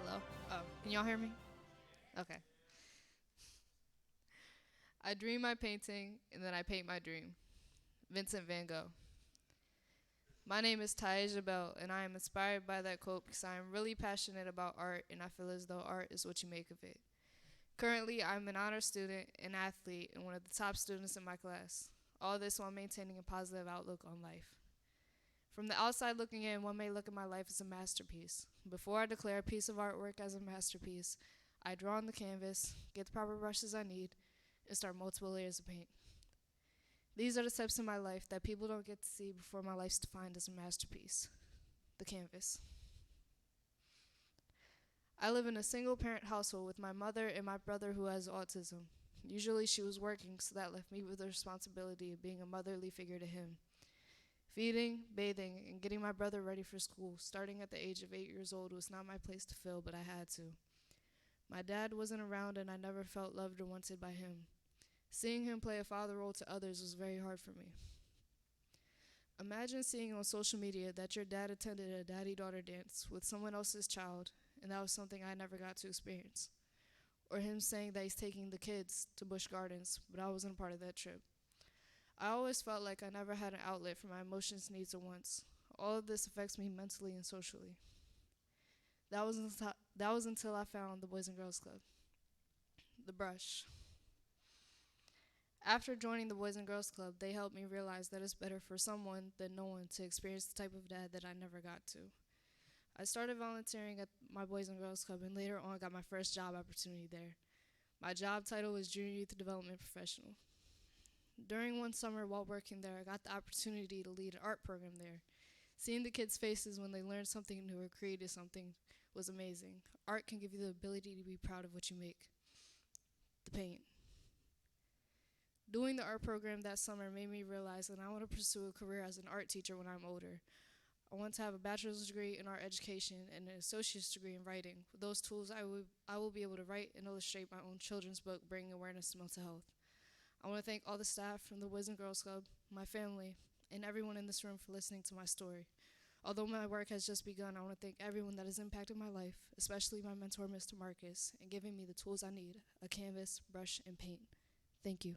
Hello? Oh, can y'all hear me? Okay. I dream my painting, and then I paint my dream. Vincent van Gogh. My name is Taisha Bell, and I am inspired by that quote because I am really passionate about art, and I feel as though art is what you make of it. Currently, I'm an honor student, an athlete, and one of the top students in my class. All this while maintaining a positive outlook on life. From the outside looking in, one may look at my life as a masterpiece. Before I declare a piece of artwork as a masterpiece, I draw on the canvas, get the proper brushes I need, and start multiple layers of paint. These are the steps in my life that people don't get to see before my life's defined as a masterpiece. The canvas. I live in a single-parent household with my mother and my brother who has autism. Usually she was working, so that left me with the responsibility of being a motherly figure to him. Feeding, bathing, and getting my brother ready for school, starting at the age of 8 years old, was not my place to fill, but I had to. My dad wasn't around, and I never felt loved or wanted by him. Seeing him play a father role to others was very hard for me. Imagine seeing on social media that your dad attended a daddy-daughter dance with someone else's child, and that was something I never got to experience. Or him saying that he's taking the kids to Busch Gardens, but I wasn't a part of that trip. I always felt like I never had an outlet for my emotions, needs, or wants. All of this affects me mentally and socially. That was until I found the Boys and Girls Club. The brush. After joining the Boys and Girls Club, they helped me realize that it's better for someone than no one to experience the type of dad that I never got to. I started volunteering at my Boys and Girls Club and later on got my first job opportunity there. My job title was Junior Youth Development Professional. During one summer while working there, I got the opportunity to lead an art program there. Seeing the kids' faces when they learned something new or created something was amazing. Art can give you the ability to be proud of what you make. The paint. Doing the art program that summer made me realize that I want to pursue a career as an art teacher when I'm older. I want to have a bachelor's degree in art education and an associate's degree in writing. With those tools, I will be able to write and illustrate my own children's book, bringing awareness to mental health. I want to thank all the staff from the Boys and Girls Club, my family, and everyone in this room for listening to my story. Although my work has just begun, I want to thank everyone that has impacted my life, especially my mentor, Mr. Marcus, and giving me the tools I need, a canvas, brush, and paint. Thank you.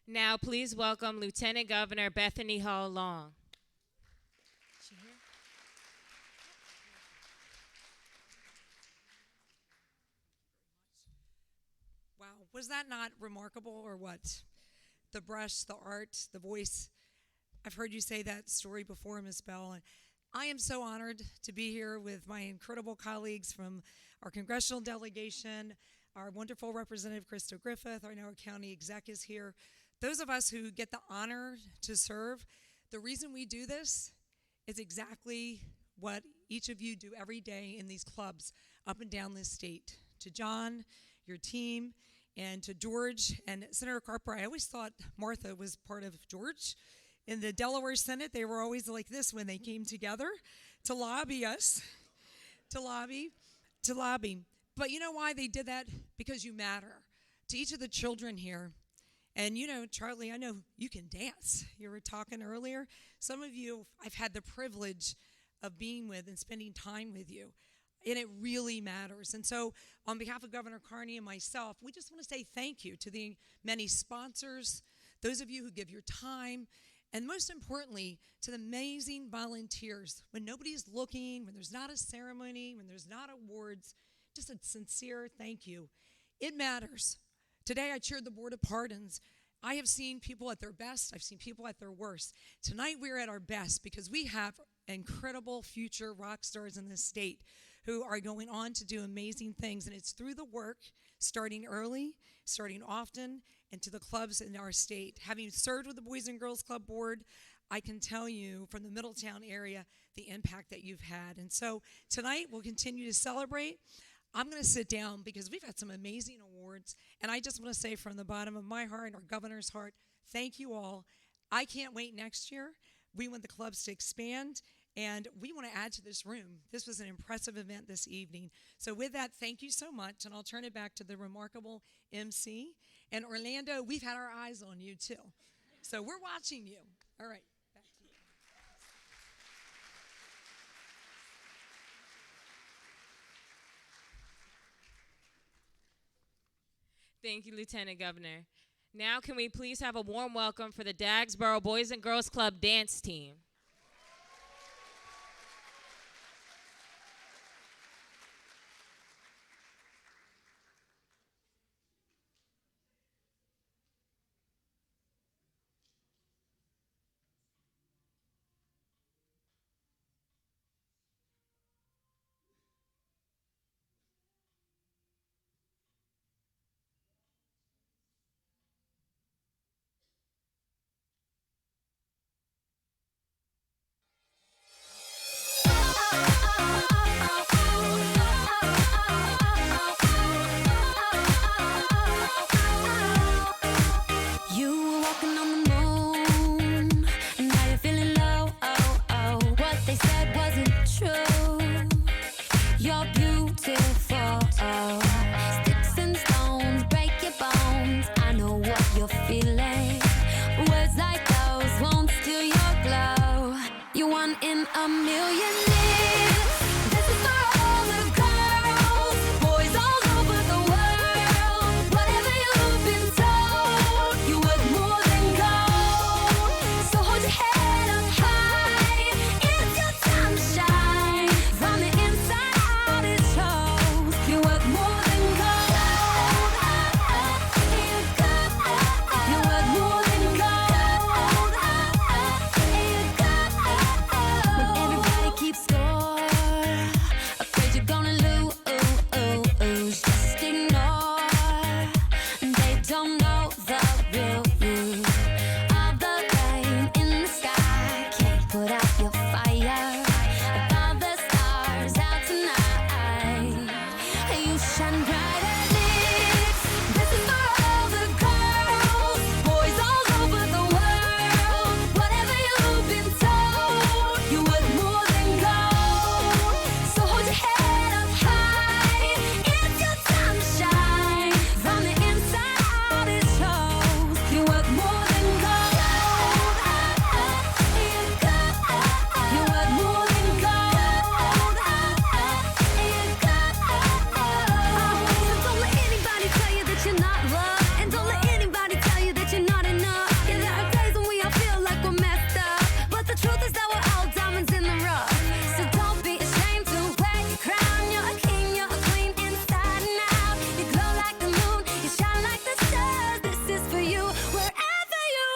Now, please welcome Lieutenant Governor Bethany Hall Long. Wow, was that not remarkable or what? The brush, the art, the voice. I've heard you say that story before, Ms. Bell, and I am so honored to be here with my incredible colleagues from our congressional delegation, our wonderful Representative Crystal Griffith, our Delaware County exec is here. Those of us who get the honor to serve, the reason we do this is exactly what each of you do every day in these clubs up and down this state. To John, your team, and to George and Senator Carper, I always thought Martha was part of George. In the Delaware Senate, they were always like this when they came together to lobby us, to lobby. But you know why they did that? Because you matter. To each of the children here, and you know, Charlie, I know you can dance. You were talking earlier. Some of you, I've had the privilege of being with and spending time with you. And it really matters. And so on behalf of Governor Carney and myself, we just want to say thank you to the many sponsors, those of you who give your time, and most importantly, to the amazing volunteers. When nobody's looking, when there's not a ceremony, when there's not awards, just a sincere thank you. It matters. Today I chaired the Board of Pardons, I have seen people at their best. I've seen people at their worst. Tonight we're at our best because we have incredible future rock stars in this state who are going on to do amazing things. And it's through the work, starting early, starting often, and to the clubs in our state. Having served with the Boys and Girls Club Board, I can tell you from the Middletown area the impact that you've had. And so tonight we'll continue to celebrate. I'm going to sit down because we've had some amazing awards. And I just want to say from the bottom of my heart and our governor's heart, thank you all. I can't wait next year. We want the clubs to expand, and we want to add to this room. This was an impressive event this evening. So with that, thank you so much, and I'll turn it back to the remarkable MC. And Orlando, we've had our eyes on you too. So we're watching you. All right. Thank you, Lieutenant Governor. Now can we please have a warm welcome for the Dagsboro Boys and Girls Club dance team. You were walking on the moon, and now you're feeling low. Oh, oh. What they said wasn't true. You're beautiful. Sticks and stones break your bones. I know what you're feeling. Words like those won't steal your glow. You're one in a million. This is for all the girls, boys all over the world. Whatever you've been told, you worth more than gold. So hold your head up high. It's your time to shine. From the inside out it shows. You worth more than gold. You worth more than gold. When everybody keeps score, afraid you're gonna lose, just ignore. They don't know the real you. All the rain in the sky can't put out your fire. If all the stars out tonight, you shine brighter this. This is for all the girls, boys all over the world. Whatever you've been told, you worth more than gold. So hold your head up high. It's your time to shine. From the inside out it shows. You worth more than gold. You worth more than gold. So don't let anybody tell you that you're not loved, and don't let anybody tell you that you're not enough. Yeah, there are days when we all feel like we're messed up, but the truth is that we're all diamonds in the rough. So don't be ashamed to wear your crown. You're a king, you're a queen inside and out. You glow like the moon, you shine like the stars. This is for you, wherever you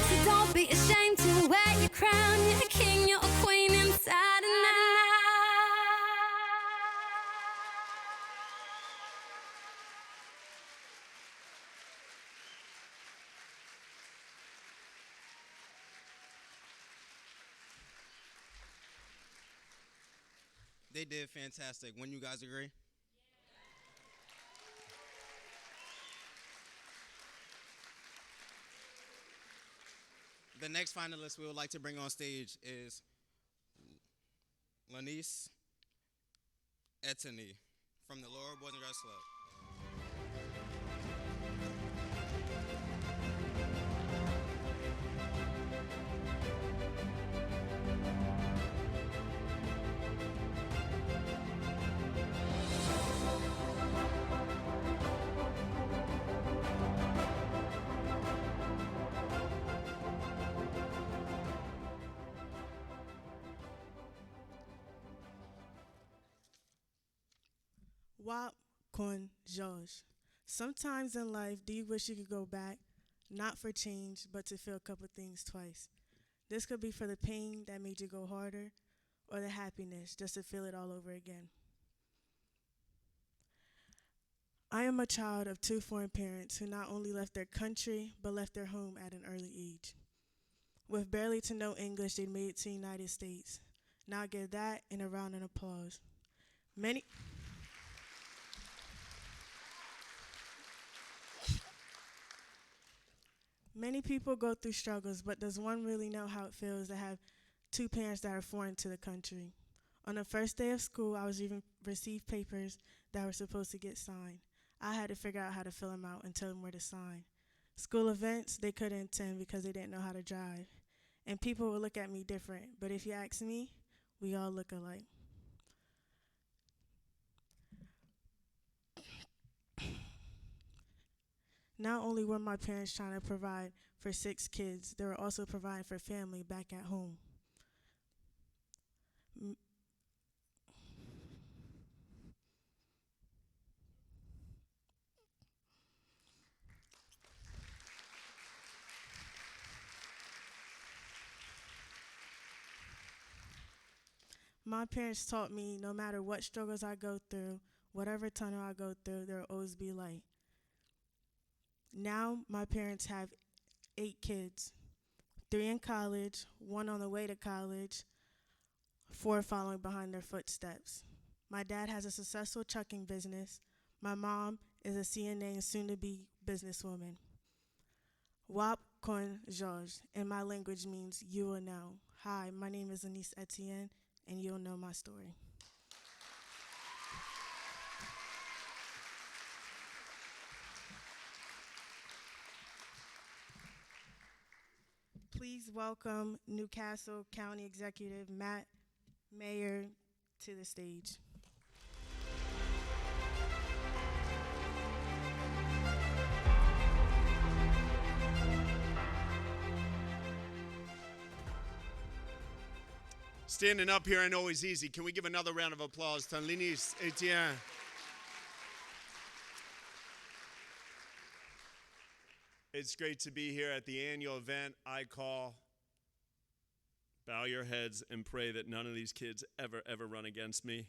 So don't be ashamed to wear your crown. You're a king, you're a queen inside and out. They did fantastic. Wouldn't you guys agree? The next finalist we would like to bring on stage is Lanice Etany from the Delaware Boys and Girls Club. Wap Kun George. Sometimes in life, do you wish you could go back, not for change, but to feel a couple things twice? This could be for the pain that made you go harder, or the happiness just to feel it all over again. I am a child of two foreign parents who not only left their country, but left their home at an early age. With barely to know English, they made it to the United States. Now give that and a round of applause. Many Many people go through struggles, but does one really know how it feels to have two parents that are foreign to the country? On the first day of school, I was even received papers that were supposed to get signed. I had to figure out how to fill them out and tell them where to sign. School events, they couldn't attend because they didn't know how to drive. And people would look at me different, but if you ask me, we all look alike. Not only were my parents trying to provide for 6 kids, they were also providing for family back at home. My parents taught me no matter what struggles I go through, whatever tunnel I go through, there will always be light. Now my parents have 8 kids, 3 in college, 1 on the way to college, 4 following behind their footsteps. My dad has a successful trucking business. My mom is a CNA and soon-to-be businesswoman. Wap Kon George, in my language means you will know. Hi, my name is Anise Etienne, and you'll know my story. Please welcome Newcastle County Executive Matt Mayer to the stage. Standing up here, I know is easy. Can we give another round of applause to Lanice Etienne? It's great to be here at the annual event I call Bow Your Heads and Pray That None of These Kids ever run against me.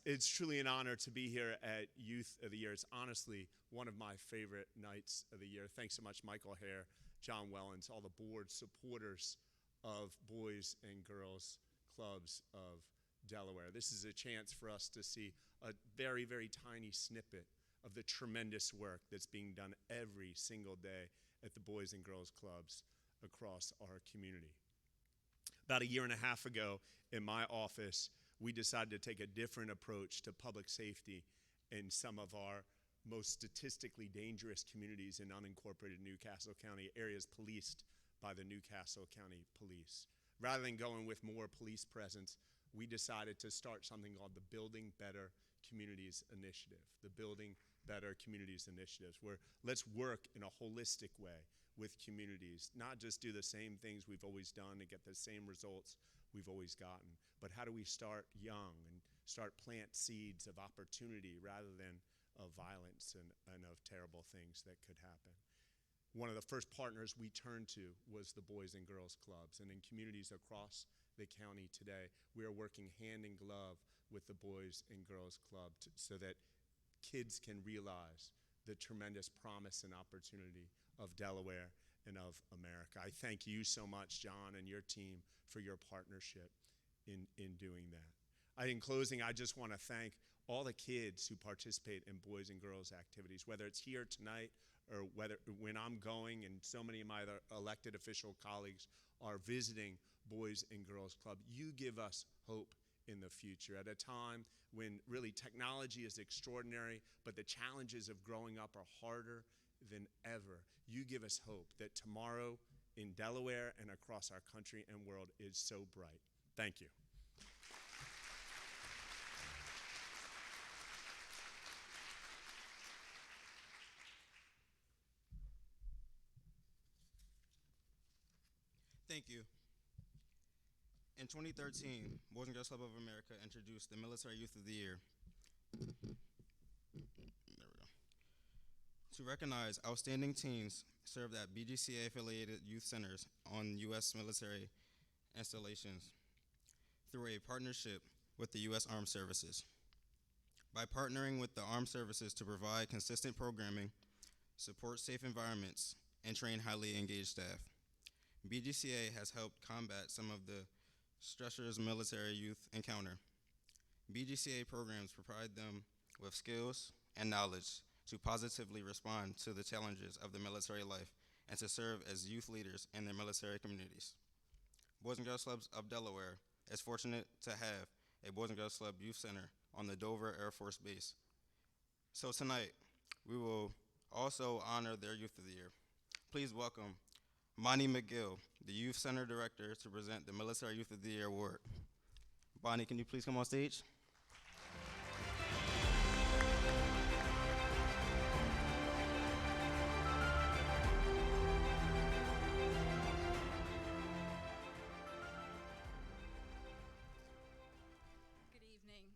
It's truly an honor to be here at Youth of the Year. It's honestly one of my favorite nights of the year. Thanks so much, Michael Hare, John Wellens, all the board supporters of Boys and Girls Clubs of Delaware. This is a chance for us to see a very, very tiny snippet of the tremendous work that's being done every single day at the Boys and Girls Clubs across our community. About a year and a half ago in my office, we decided to take a different approach to public safety in some of our most statistically dangerous communities in unincorporated Newcastle County, areas policed by the Newcastle County Police. Rather than going with more police presence, we decided to start something called the Building Better Communities Initiative. The Building Better Communities Initiatives, where let's work in a holistic way with communities, not just do the same things we've always done and get the same results we've always gotten, but how do we start young and start plant seeds of opportunity rather than of violence and of terrible things that could happen. One of the first partners we turned to was the Boys and Girls Clubs, and in communities across the county today, we are working hand in glove with the Boys and Girls Club so that kids can realize the tremendous promise and opportunity of Delaware and of America. I thank you so much, John, and your team for your partnership in doing that. In closing, I just want to thank all the kids who participate in Boys and Girls activities, whether it's here tonight or whether when I'm going and so many of my other elected official colleagues are visiting Boys and Girls Club, you give us hope in the future at a time when really technology is extraordinary, but the challenges of growing up are harder than ever. You give us hope that tomorrow in Delaware and across our country and world is so bright. Thank you. Thank you. In 2013, Boys and Girls Club of America introduced the Military Youth of the Year. There we go. To recognize outstanding teens served at BGCA-affiliated youth centers on U.S. military installations through a partnership with the U.S. Armed Services. By partnering with the Armed Services to provide consistent programming, support safe environments, and train highly engaged staff, BGCA has helped combat some of the stressors military youth encounter. BGCA programs provide them with skills and knowledge to positively respond to the challenges of the military life and to serve as youth leaders in their military communities. Boys and Girls Clubs of Delaware is fortunate to have a Boys and Girls Club Youth Center on the Dover Air Force Base. So tonight, we will also honor their Youth of the Year. Please welcome Bonnie McGill, the Youth Center Director, to present the Military Youth of the Year Award. Bonnie, can you please come on stage? Good evening.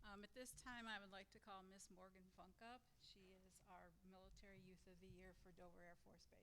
At this time, I would like to call Miss Morgan Funk up. She is our Military Youth of the Year for Dover Air Force Base.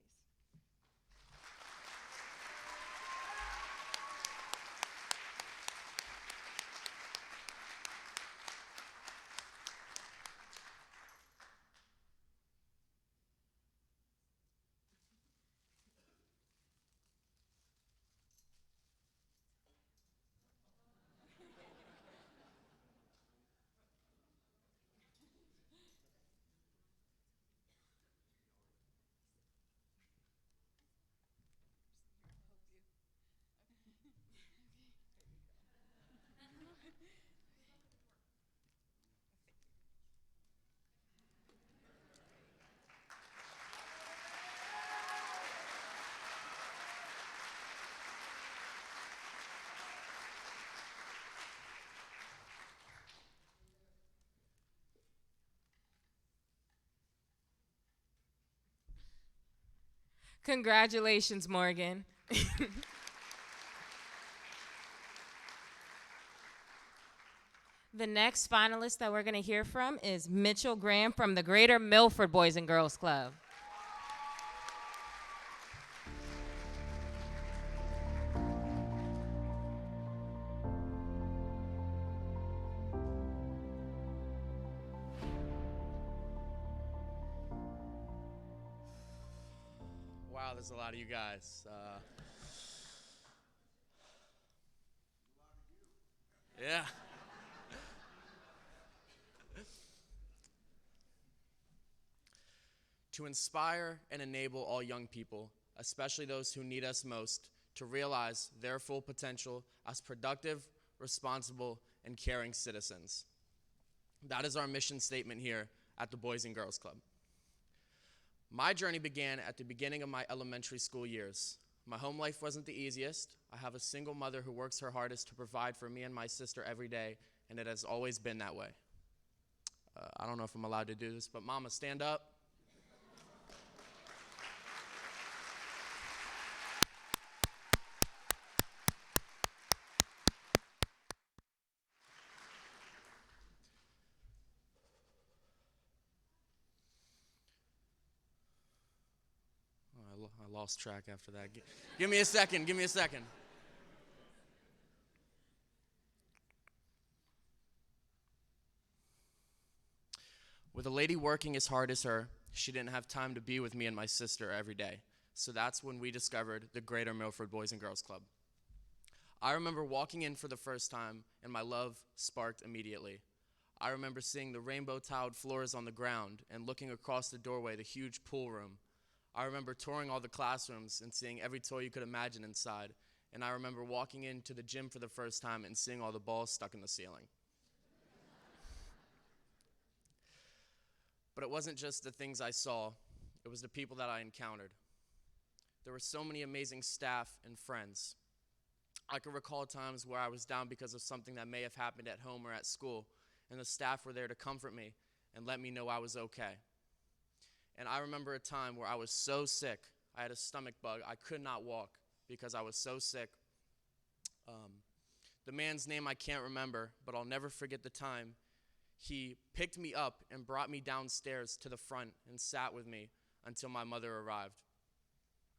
Congratulations, Morgan. The next finalist that we're going to hear from is Mitchell Graham from the Greater Milford Boys and Girls Club. Wow, there's a lot of you guys. Yeah. To inspire and enable all young people, especially those who need us most, to realize their full potential as productive, responsible, and caring citizens. That is our mission statement here at the Boys and Girls Club. My journey began at the beginning of my elementary school years. My home life wasn't the easiest. I have a single mother who works her hardest to provide for me and my sister every day, and it has always been that way. I don't know if I'm allowed to do this, but Mama, stand up. I lost track after that. Give me a second, give me a second. With a lady working as hard as her, she didn't have time to be with me and my sister every day. So that's when we discovered the Greater Milford Boys and Girls Club. I remember walking in for the first time, and my love sparked immediately. I remember seeing the rainbow-tiled floors on the ground and looking across the doorway, the huge pool room. I remember touring all the classrooms and seeing every toy you could imagine inside. And I remember walking into the gym for the first time and seeing all the balls stuck in the ceiling. But it wasn't just the things I saw, it was the people that I encountered. There were so many amazing staff and friends. I can recall times where I was down because of something that may have happened at home or at school, and the staff were there to comfort me and let me know I was okay. And I remember a time where I was so sick, I had a stomach bug, I could not walk because I was so sick. The man's name I can't remember, but I'll never forget the time he picked me up and brought me downstairs to the front and sat with me until my mother arrived.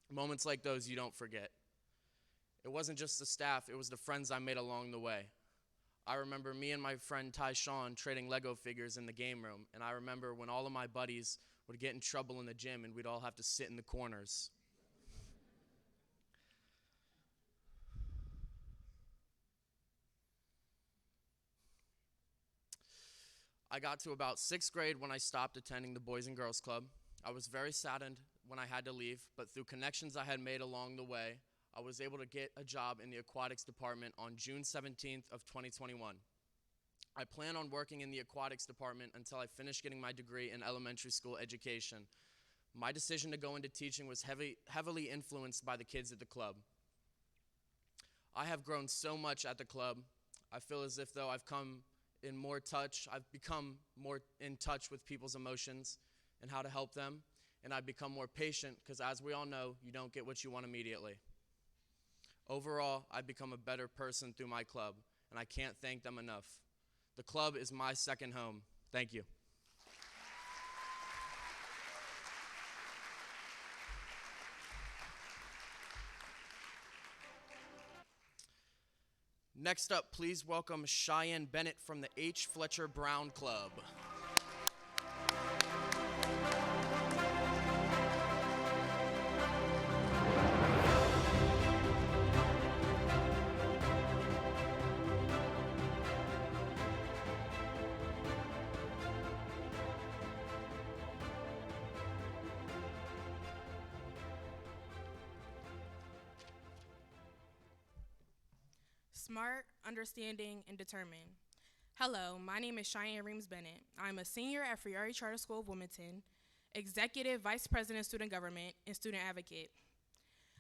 Moments like those you don't forget. It wasn't just the staff, it was the friends I made along the way. I remember me and my friend Ty Sean trading Lego figures in the game room, and I remember when all of my buddies would get in trouble in the gym and we'd all have to sit in the corners. I got to about 6th grade when I stopped attending the Boys and Girls Club. I was very saddened when I had to leave, but through connections I had made along the way, I was able to get a job in the aquatics department on June 17th of 2021. I plan on working in the aquatics department until I finish getting my degree in elementary school education. My decision to go into teaching was heavily influenced by the kids at the club. I have grown so much at the club. I feel as if though I've become more in touch with people's emotions and how to help them, and I've become more patient because as we all know, you don't get what you want immediately. Overall, I've become a better person through my club, and I can't thank them enough. The club is my second home. Thank you. Next up, please welcome Cheyenne Bennett from the H. Fletcher Brown Club. Smart, understanding, and determined. Hello, my name is Cheyenne Reams Bennett. I'm a senior at Friary Charter School of Wilmington, executive vice president of student government, and student advocate.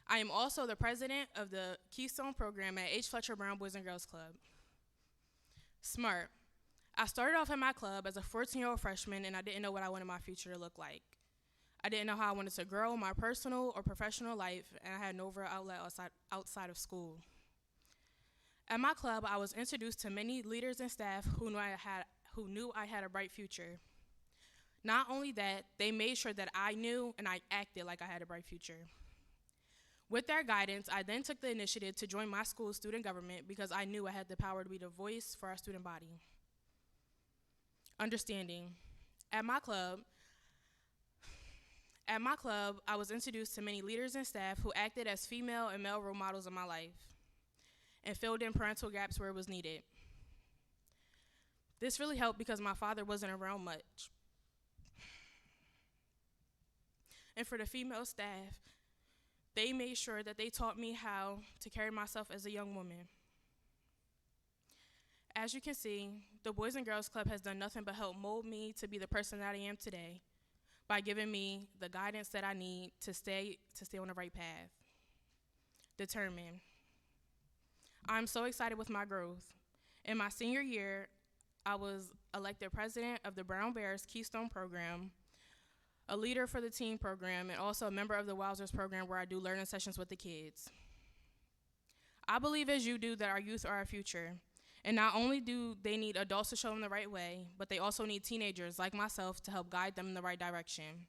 I am also the president of the Keystone program at H. Fletcher Brown Boys and Girls Club. Smart. I started off in my club as a 14-year-old freshman, and I didn't know what I wanted my future to look like. I didn't know how I wanted to grow my personal or professional life, and I had no real outlet outside of school. At my club, I was introduced to many leaders and staff who knew I had a bright future. Not only that, they made sure that I knew and I acted like I had a bright future. With their guidance, I then took the initiative to join my school's student government because I knew I had the power to be the voice for our student body. Understanding. At my club, I was introduced to many leaders and staff who acted as female and male role models in my life and filled in parental gaps where it was needed. This really helped because my father wasn't around much. And for the female staff, they made sure that they taught me how to carry myself as a young woman. As you can see, the Boys and Girls Club has done nothing but help mold me to be the person that I am today by giving me the guidance that I need to stay on the right path. Determined. I'm so excited with my growth. In my senior year, I was elected president of the Brown Bears Keystone program, a leader for the teen program, and also a member of the Wowzers program where I do learning sessions with the kids. I believe as you do that our youth are our future. And not only do they need adults to show them the right way, but they also need teenagers like myself to help guide them in the right direction.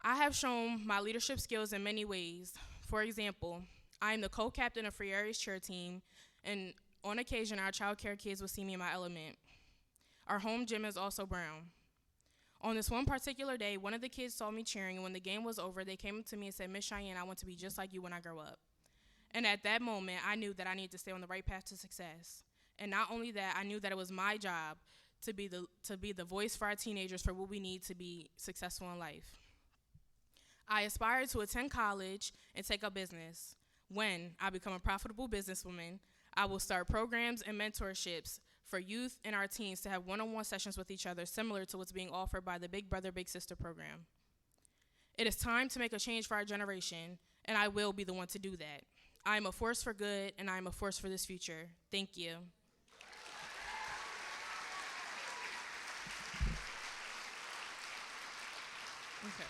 I have shown my leadership skills in many ways. For example, I am the co-captain of Friary's cheer team, and on occasion, our child care kids will see me in my element. Our home gym is also brown. On this one particular day, one of the kids saw me cheering, and when the game was over, they came up to me and said, "Miss Cheyenne, I want to be just like you when I grow up." And at that moment, I knew that I needed to stay on the right path to success. And not only that, I knew that it was my job to be the voice for our teenagers for what we need to be successful in life. I aspire to attend college and take up business. When I become a profitable businesswoman, I will start programs and mentorships for youth and our teens to have one-on-one sessions with each other, similar to what's being offered by the Big Brother, Big Sister program. It is time to make a change for our generation, and I will be the one to do that. I am a force for good, and I am a force for this future. Thank you. Okay.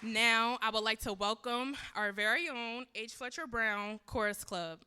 Now, I would like to welcome our very own H. Fletcher Brown Chorus Club.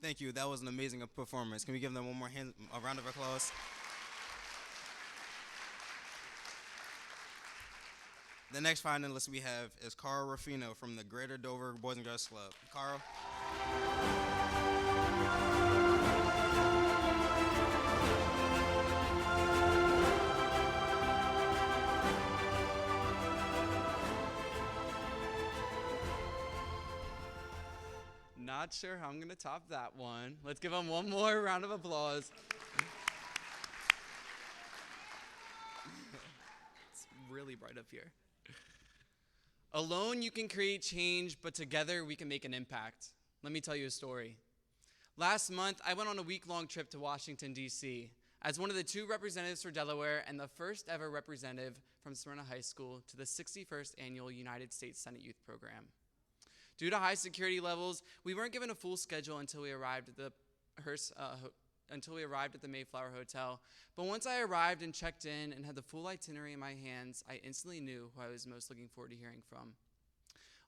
Thank you. That was an amazing performance. Can we give them a round of applause? The next finalist we have is Carl Rufino from the Greater Dover Boys and Girls Club. Carl. Not sure how I'm going to top that one. Let's give him one more round of applause. It's really bright up here. Alone you can create change, but together we can make an impact. Let me tell you a story. Last month, I went on a week-long trip to Washington, D.C. as one of the 2 representatives for Delaware and the first ever representative from Smyrna High School to the 61st Annual United States Senate Youth Program. Due to high security levels, we weren't given a full schedule until we arrived at the Mayflower Hotel. But once I arrived and checked in and had the full itinerary in my hands, I instantly knew who I was most looking forward to hearing from.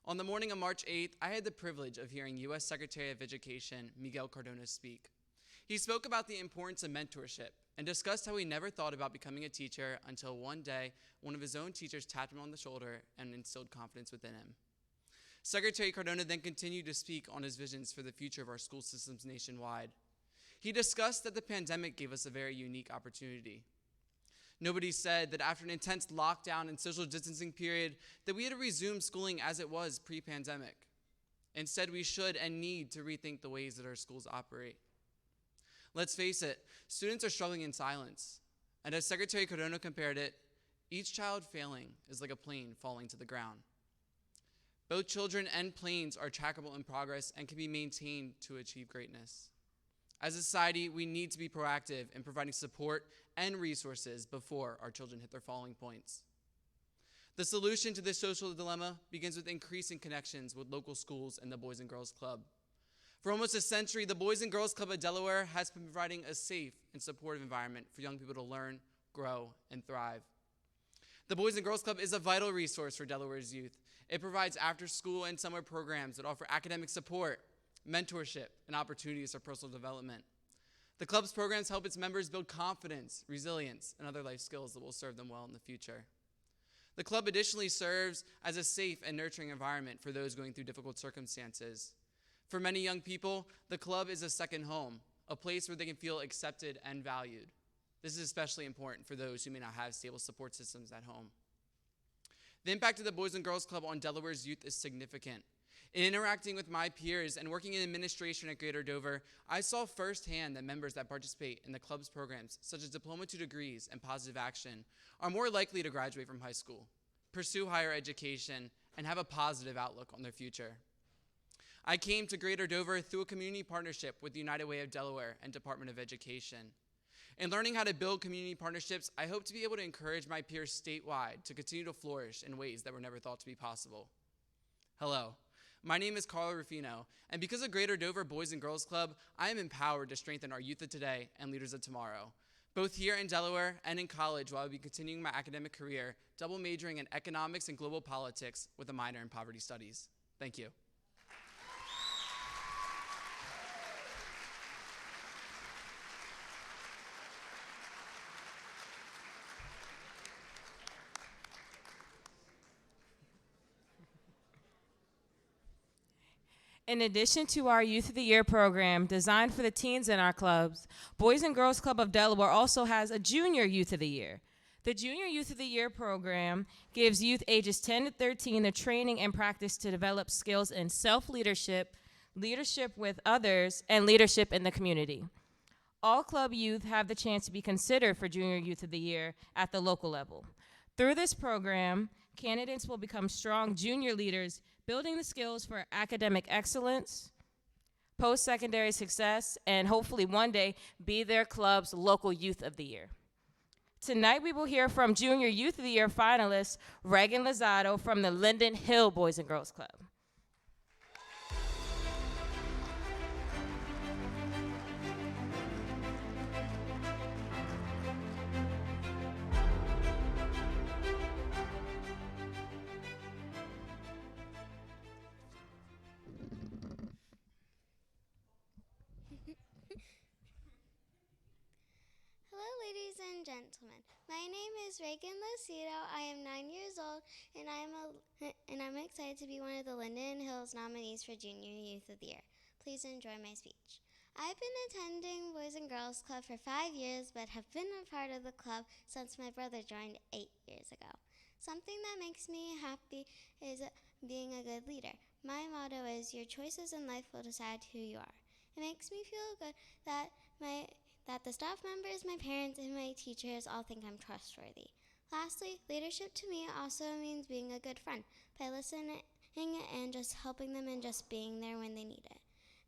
On the morning of March 8th, I had the privilege of hearing U.S. Secretary of Education Miguel Cardona speak. He spoke about the importance of mentorship and discussed how he never thought about becoming a teacher until one day one of his own teachers tapped him on the shoulder and instilled confidence within him. Secretary Cardona then continued to speak on his visions for the future of our school systems nationwide. He discussed that the pandemic gave us a very unique opportunity. Nobody said that after an intense lockdown and social distancing period that we had to resume schooling as it was pre-pandemic. Instead, we should and need to rethink the ways that our schools operate. Let's face it, students are struggling in silence. And as Secretary Cardona compared it, each child failing is like a plane falling to the ground. Both children and planes are trackable in progress and can be maintained to achieve greatness. As a society, we need to be proactive in providing support and resources before our children hit their falling points. The solution to this social dilemma begins with increasing connections with local schools and the Boys and Girls Club. For almost a century, the Boys and Girls Club of Delaware has been providing a safe and supportive environment for young people to learn, grow, and thrive. The Boys and Girls Club is a vital resource for Delaware's youth. It provides after-school and summer programs that offer academic support, mentorship, and opportunities for personal development. The club's programs help its members build confidence, resilience, and other life skills that will serve them well in the future. The club additionally serves as a safe and nurturing environment for those going through difficult circumstances. For many young people, the club is a second home, a place where they can feel accepted and valued. This is especially important for those who may not have stable support systems at home. The impact of the Boys and Girls Club on Delaware's youth is significant. In interacting with my peers and working in administration at Greater Dover, I saw firsthand that members that participate in the club's programs, such as Diploma 2 degrees and Positive Action, are more likely to graduate from high school, pursue higher education, and have a positive outlook on their future. I came to Greater Dover through a community partnership with the United Way of Delaware and Department of Education. In learning how to build community partnerships, I hope to be able to encourage my peers statewide to continue to flourish in ways that were never thought to be possible. Hello, my name is Carl Rufino, and because of Greater Dover Boys and Girls Club, I am empowered to strengthen our youth of today and leaders of tomorrow, both here in Delaware and in college while I'll be continuing my academic career, double majoring in economics and global politics with a minor in poverty studies. Thank you. In addition to our Youth of the Year program designed for the teens in our clubs, Boys and Girls Club of Delaware also has a Junior Youth of the Year. The Junior Youth of the Year program gives youth ages 10 to 13 the training and practice to develop skills in self-leadership, leadership with others, and leadership in the community. All club youth have the chance to be considered for Junior Youth of the Year at the local level. Through this program, candidates will become strong junior leaders, building the skills for academic excellence, post-secondary success, and hopefully one day be their club's local Youth of the Year. Tonight we will hear from Junior Youth of the Year finalist Reagan Lozado from the Linden Hill Boys and Girls Club. is Reagan Lucido. I am 9 years old, and I'm excited to be one of the Linden Hills nominees for Junior Youth of the Year. Please enjoy my speech. I've been attending Boys and Girls Club for 5 years, but have been a part of the club since my brother joined 8 years ago. Something that makes me happy is being a good leader. My motto is, your choices in life will decide who you are. It makes me feel good that the staff members, my parents, and my teachers all think I'm trustworthy. Lastly, leadership to me also means being a good friend by listening and just helping them and just being there when they need it.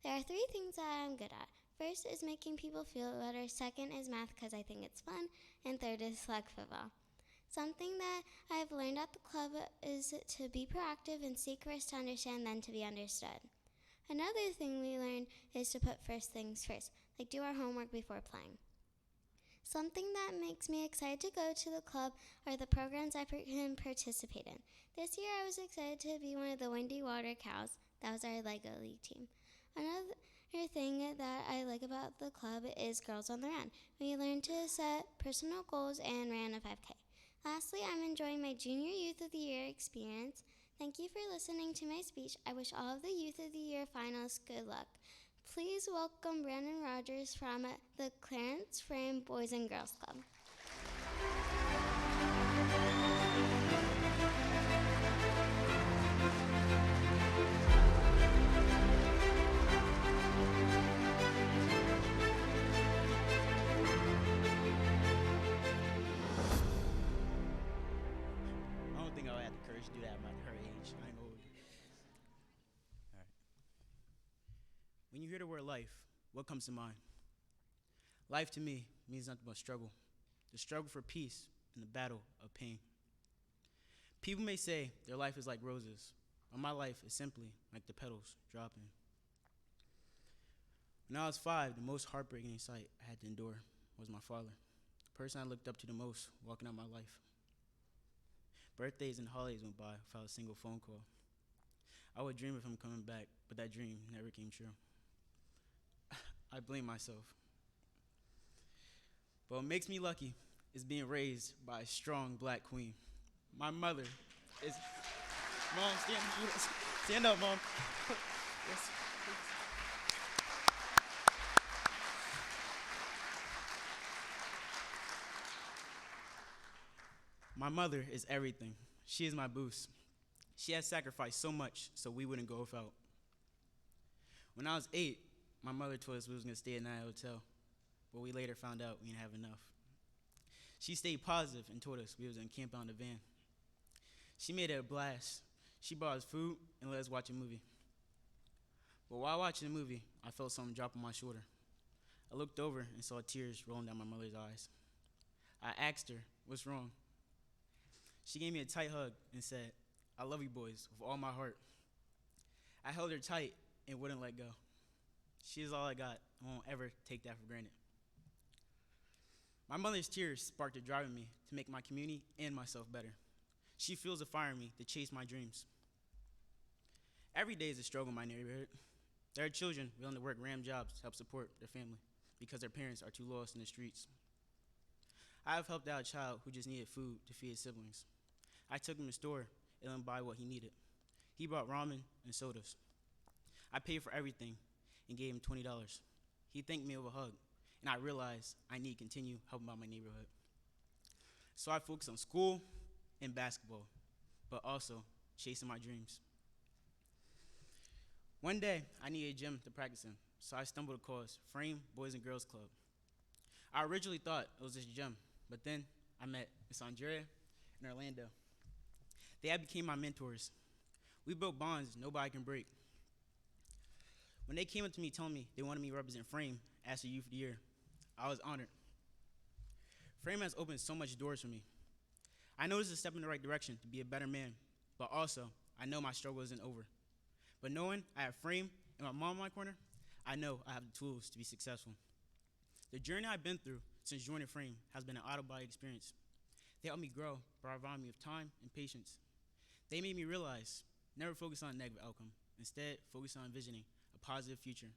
There are 3 things that I'm good at. First is making people feel better. Second is math because I think it's fun. And third is flag football. Something that I've learned at the club is to be proactive and seek first to understand, then to be understood. Another thing we learned is to put first things first, like do our homework before playing. Something that makes me excited to go to the club are the programs I can participate in. This year I was excited to be one of the Windy Water Cows. That was our Lego League team. Another thing that I like about the club is Girls on the Run. We learned to set personal goals and ran a 5K. Lastly, I'm enjoying my Junior Youth of the Year experience. Thank you for listening to my speech. I wish all of the Youth of the Year finalists good luck. Please welcome Brandon Rogers from the Clarence Frame Boys and Girls Club. I don't think I'll have the courage to do that at her age. I know. All right. When you hear the word life, what comes to mind? Life to me means nothing but struggle. The struggle for peace and the battle of pain. People may say their life is like roses, but my life is simply like the petals dropping. When I was 5, the most heartbreaking sight I had to endure was my father, the person I looked up to the most walking out my life. Birthdays and holidays went by without a single phone call. I would dream of him coming back, but that dream never came true. I blame myself. But what makes me lucky is being raised by a strong black queen. My mother is... Mom, stand up, Mom. Yes, please. My mother is everything. She is my boost. She has sacrificed so much so we wouldn't go without. When I was 8, my mother told us we was going to stay at night hotel, but we later found out we didn't have enough. She stayed positive and told us we was going to camp out in the van. She made it a blast. She bought us food and let us watch a movie. But while watching the movie, I felt something drop on my shoulder. I looked over and saw tears rolling down my mother's eyes. I asked her, what's wrong? She gave me a tight hug and said, I love you boys with all my heart. I held her tight and wouldn't let go. She is all I got. I won't ever take that for granted. My mother's tears sparked a drive in me to make my community and myself better. She fuels a fire in me to chase my dreams. Every day is a struggle in my neighborhood. There are children willing to work random jobs to help support their family because their parents are too lost in the streets. I have helped out a child who just needed food to feed his siblings. I took him to the store and let him buy what he needed. He bought ramen and sodas. I paid for everything and gave him $20. He thanked me with a hug, and I realized I need to continue helping out my neighborhood. So I focused on school and basketball, but also chasing my dreams. One day, I needed a gym to practice in, so I stumbled across Frame Boys and Girls Club. I originally thought it was just a gym, but then I met Miss Andrea and Orlando. They had became my mentors. We built bonds nobody can break. When they came up to me telling me they wanted me to represent Frame as the Youth of the Year, I was honored. Frame has opened so much doors for me. I know this is a step in the right direction to be a better man, but also I know my struggle isn't over. But knowing I have Frame and my mom in my corner, I know I have the tools to be successful. The journey I've been through since joining Frame has been an out-of-body experience. They helped me grow by providing me with time and patience. They made me realize, never focus on a negative outcome. Instead, focus on envisioning a positive future.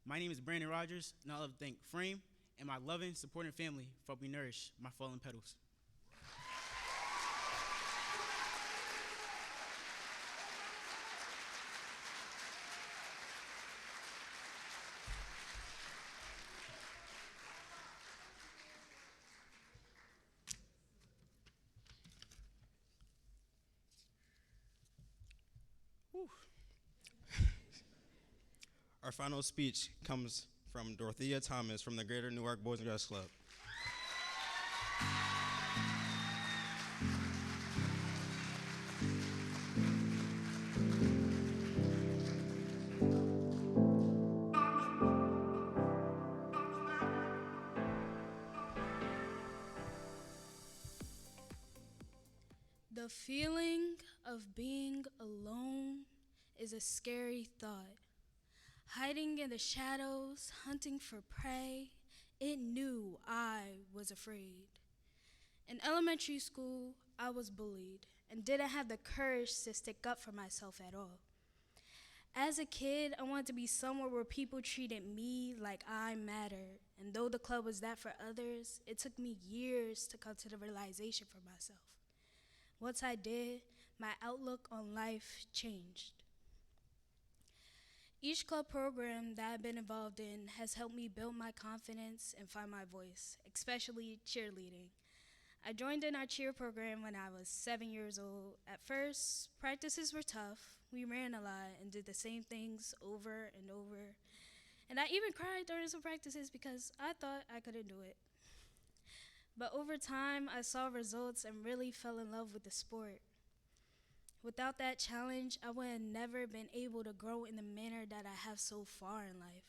My name is Brandon Rogers, and I'd love to thank Frame and my loving, supporting family for helping nourish my fallen petals. Our final speech comes from Dorothea Thomas from the Greater Newark Boys and Girls Club. The feeling of being alone is a scary thought. Hiding in the shadows, hunting for prey, it knew I was afraid. In elementary school, I was bullied and didn't have the courage to stick up for myself at all. As a kid, I wanted to be somewhere where people treated me like I mattered, and though the club was that for others, it took me years to come to the realization for myself. Once I did, my outlook on life changed. Each club program that I've been involved in has helped me build my confidence and find my voice, especially cheerleading. I joined in our cheer program when I was 7 years old. At first, practices were tough. We ran a lot and did the same things over and over. And I even cried during some practices because I thought I couldn't do it. But over time, I saw results and really fell in love with the sport. Without that challenge, I would have never been able to grow in the manner that I have so far in life.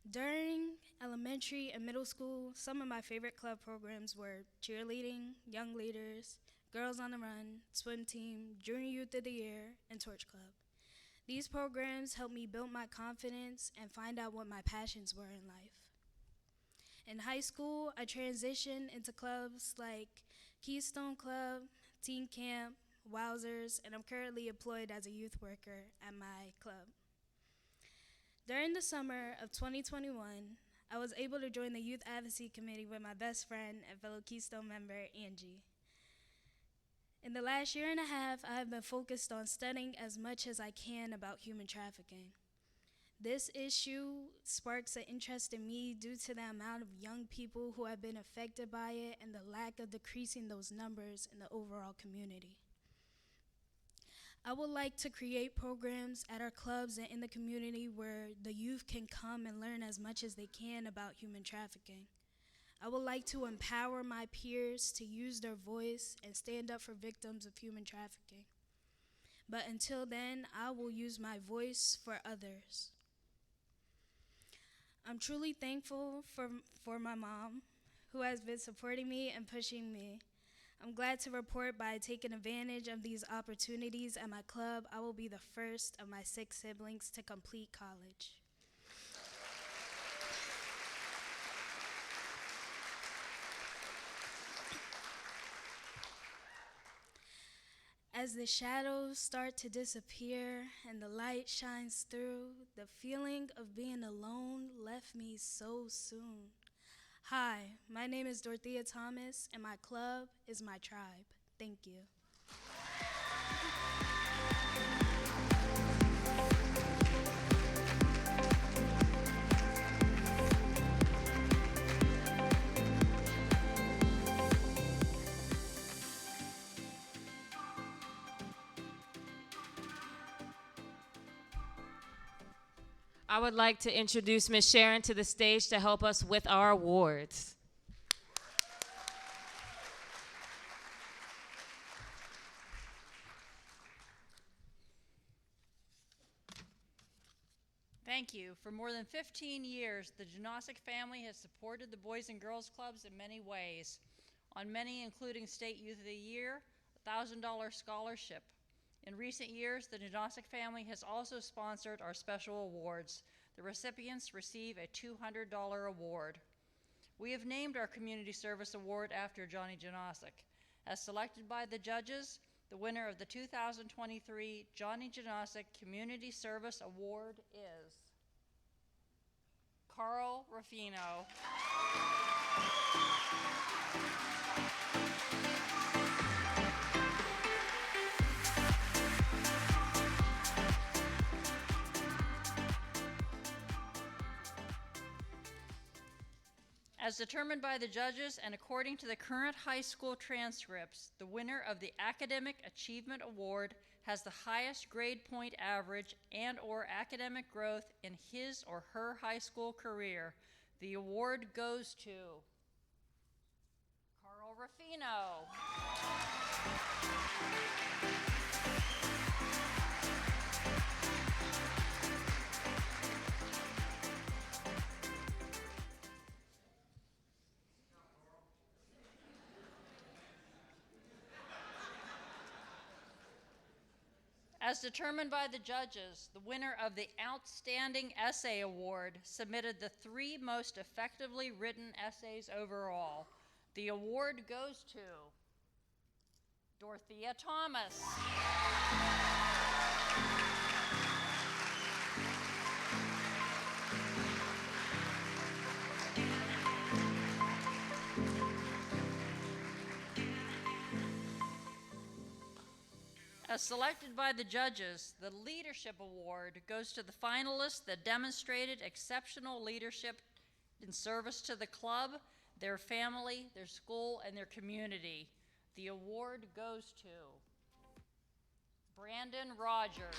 During elementary and middle school, some of my favorite club programs were cheerleading, young leaders, girls on the run, swim team, junior youth of the year, and torch club. These programs helped me build my confidence and find out what my passions were in life. In high school, I transitioned into clubs like Keystone Club, Teen Camp, Wowzers, and I'm currently employed as a youth worker at my club. During the summer of 2021, I was able to join the Youth Advocacy Committee with my best friend and fellow Keystone member, Angie. In the last year and a half, I have been focused on studying as much as I can about human trafficking. This issue sparks an interest in me due to the amount of young people who have been affected by it and the lack of decreasing those numbers in the overall community. I would like to create programs at our clubs and in the community where the youth can come and learn as much as they can about human trafficking. I would like to empower my peers to use their voice and stand up for victims of human trafficking. But until then, I will use my voice for others. I'm truly thankful for my mom, who has been supporting me and pushing me. I'm glad to report by taking advantage of these opportunities at my club, I will be the first of my 6 siblings to complete college. As the shadows start to disappear and the light shines through, the feeling of being alone left me so soon. Hi, my name is Dorothea Thomas, and my club is my tribe. Thank you. I would like to introduce Ms. Sharon to the stage to help us with our awards. Thank you. For more than 15 years, the Janosic family has supported the Boys and Girls Clubs in many ways. On many, including State Youth of the Year, $1,000 scholarship. In recent years, the Janosic family has also sponsored our special awards. The recipients receive a $200 award. We have named our Community Service Award after Johnny Janosic. As selected by the judges, the winner of the 2023 Johnny Janosic Community Service Award is Carl Ruffino. As determined by the judges and according to the current high school transcripts, the winner of the Academic Achievement Award has the highest grade point average and/or academic growth in his or her high school career. The award goes to Carl Ruffino. As determined by the judges, the winner of the Outstanding Essay Award submitted the 3 most effectively written essays overall. The award goes to Dorothea Thomas. As selected by the judges, the Leadership Award goes to the finalists that demonstrated exceptional leadership in service to the club, their family, their school, and their community. The award goes to Brandon Rogers.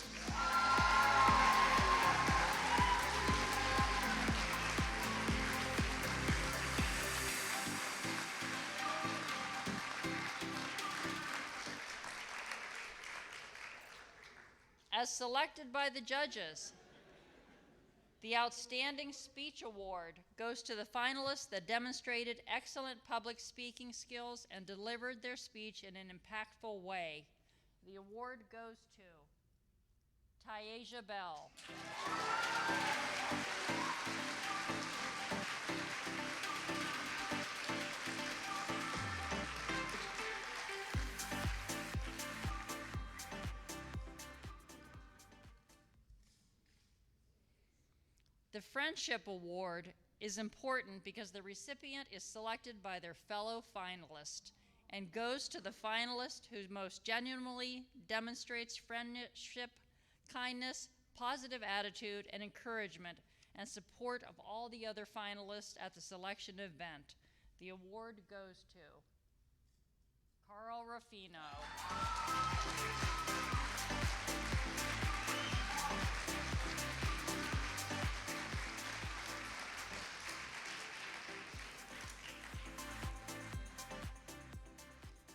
As selected by the judges, the Outstanding Speech Award goes to the finalists that demonstrated excellent public speaking skills and delivered their speech in an impactful way. The award goes to Tyasia Bell. The Friendship Award is important because the recipient is selected by their fellow finalist and goes to the finalist who most genuinely demonstrates friendship, kindness, positive attitude, and encouragement and support of all the other finalists at the selection event. The award goes to Carl Ruffino.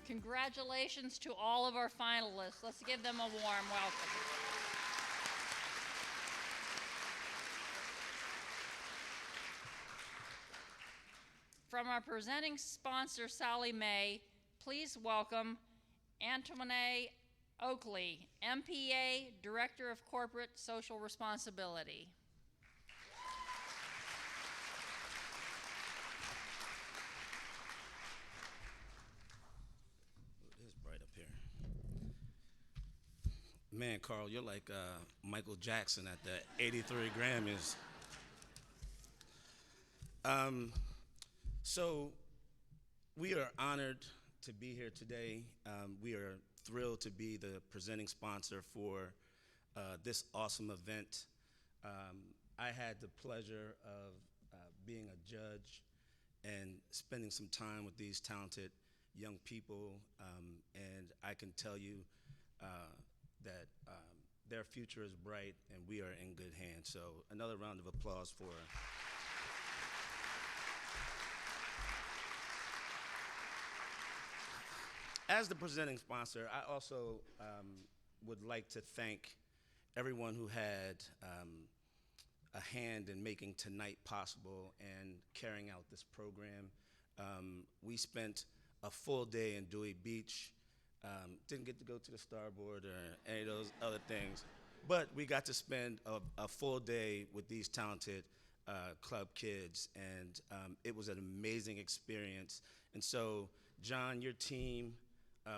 Congratulations to all of our finalists. Let's give them a warm welcome. From our presenting sponsor, Sally Mae, please welcome Antoine Oakley, MPA, Director of Corporate Social Responsibility. Man, Carl, you're like Michael Jackson at the 83 Grammys. So we are honored to be here today. We are thrilled to be the presenting sponsor for this awesome event. I had the pleasure of being a judge and spending some time with these talented young people, and I can tell you that their future is bright and we are in good hands. So another round of applause for As the presenting sponsor, I also would like to thank everyone who had a hand in making tonight possible and carrying out this program. We spent a full day in Dewey Beach. Didn't get to go to the Starboard or any of those other things, but we got to spend a full day with these talented club kids, and it was an amazing experience. And so, John, your team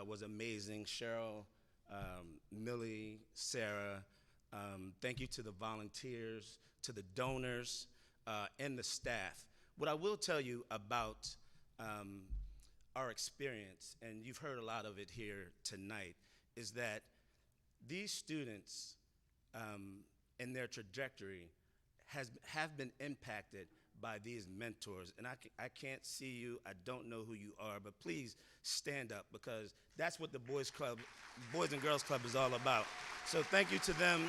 was amazing. Cheryl, Millie, Sarah, thank you to the volunteers, to the donors, and the staff. What I will tell you about our experience, and you've heard a lot of it here tonight, is that these students and their trajectory have been impacted by these mentors. And I can't see you, I don't know who you are, but please stand up, because that's what the Boys and Girls Club is all about. So thank you to them.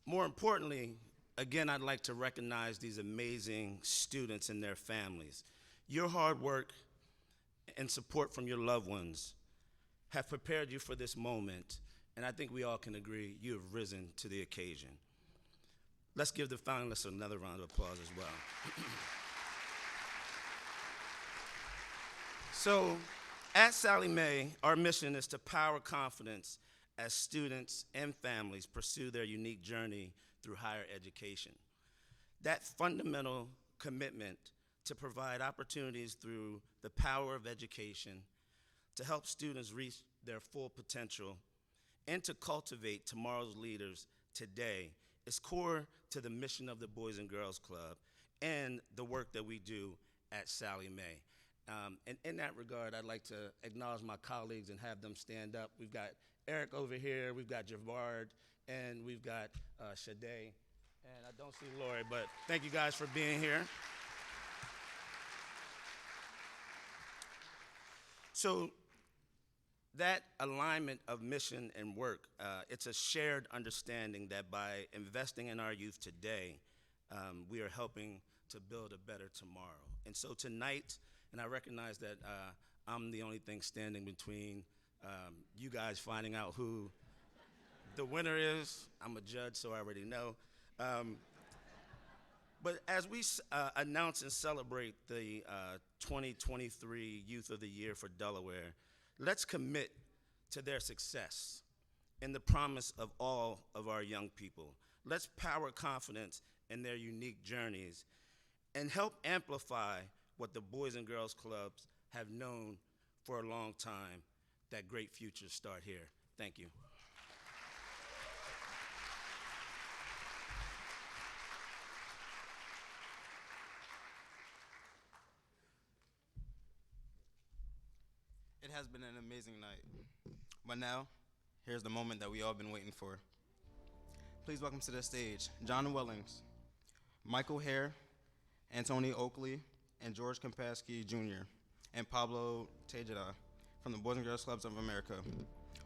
More importantly, again, I'd like to recognize these amazing students and their families. Your hard work and support from your loved ones have prepared you for this moment, and I think we all can agree you have risen to the occasion. Let's give the finalists another round of applause as well. So, at Sallie Mae, our mission is to power confidence as students and families pursue their unique journey through higher education. That fundamental commitment to provide opportunities through the power of education to help students reach their full potential and to cultivate tomorrow's leaders today is core to the mission of the Boys and Girls Club and the work that we do at Sallie Mae. And in that regard, I'd like to acknowledge my colleagues and have them stand up. We've got Eric over here, we've got Javard, and we've got Shade. And I don't see Lori, but thank you guys for being here. So that alignment of mission and work, it's a shared understanding that by investing in our youth today, we are helping to build a better tomorrow. And so tonight, and I recognize that I'm the only thing standing between you guys finding out who the winner is. I'm a judge, so I already know. But as we announce and celebrate the 2023 Youth of the Year for Delaware, let's commit to their success and the promise of all of our young people. Let's power confidence in their unique journeys and help amplify what the Boys and Girls Clubs have known for a long time, that great futures start here. Thank you. It has been an amazing night. But now, here's the moment that we all been waiting for. Please welcome to the stage John Wellings, Michael Hare, Anthony Oakley, and George Kapaski Jr., and Pablo Tejeda from the Boys and Girls Clubs of America.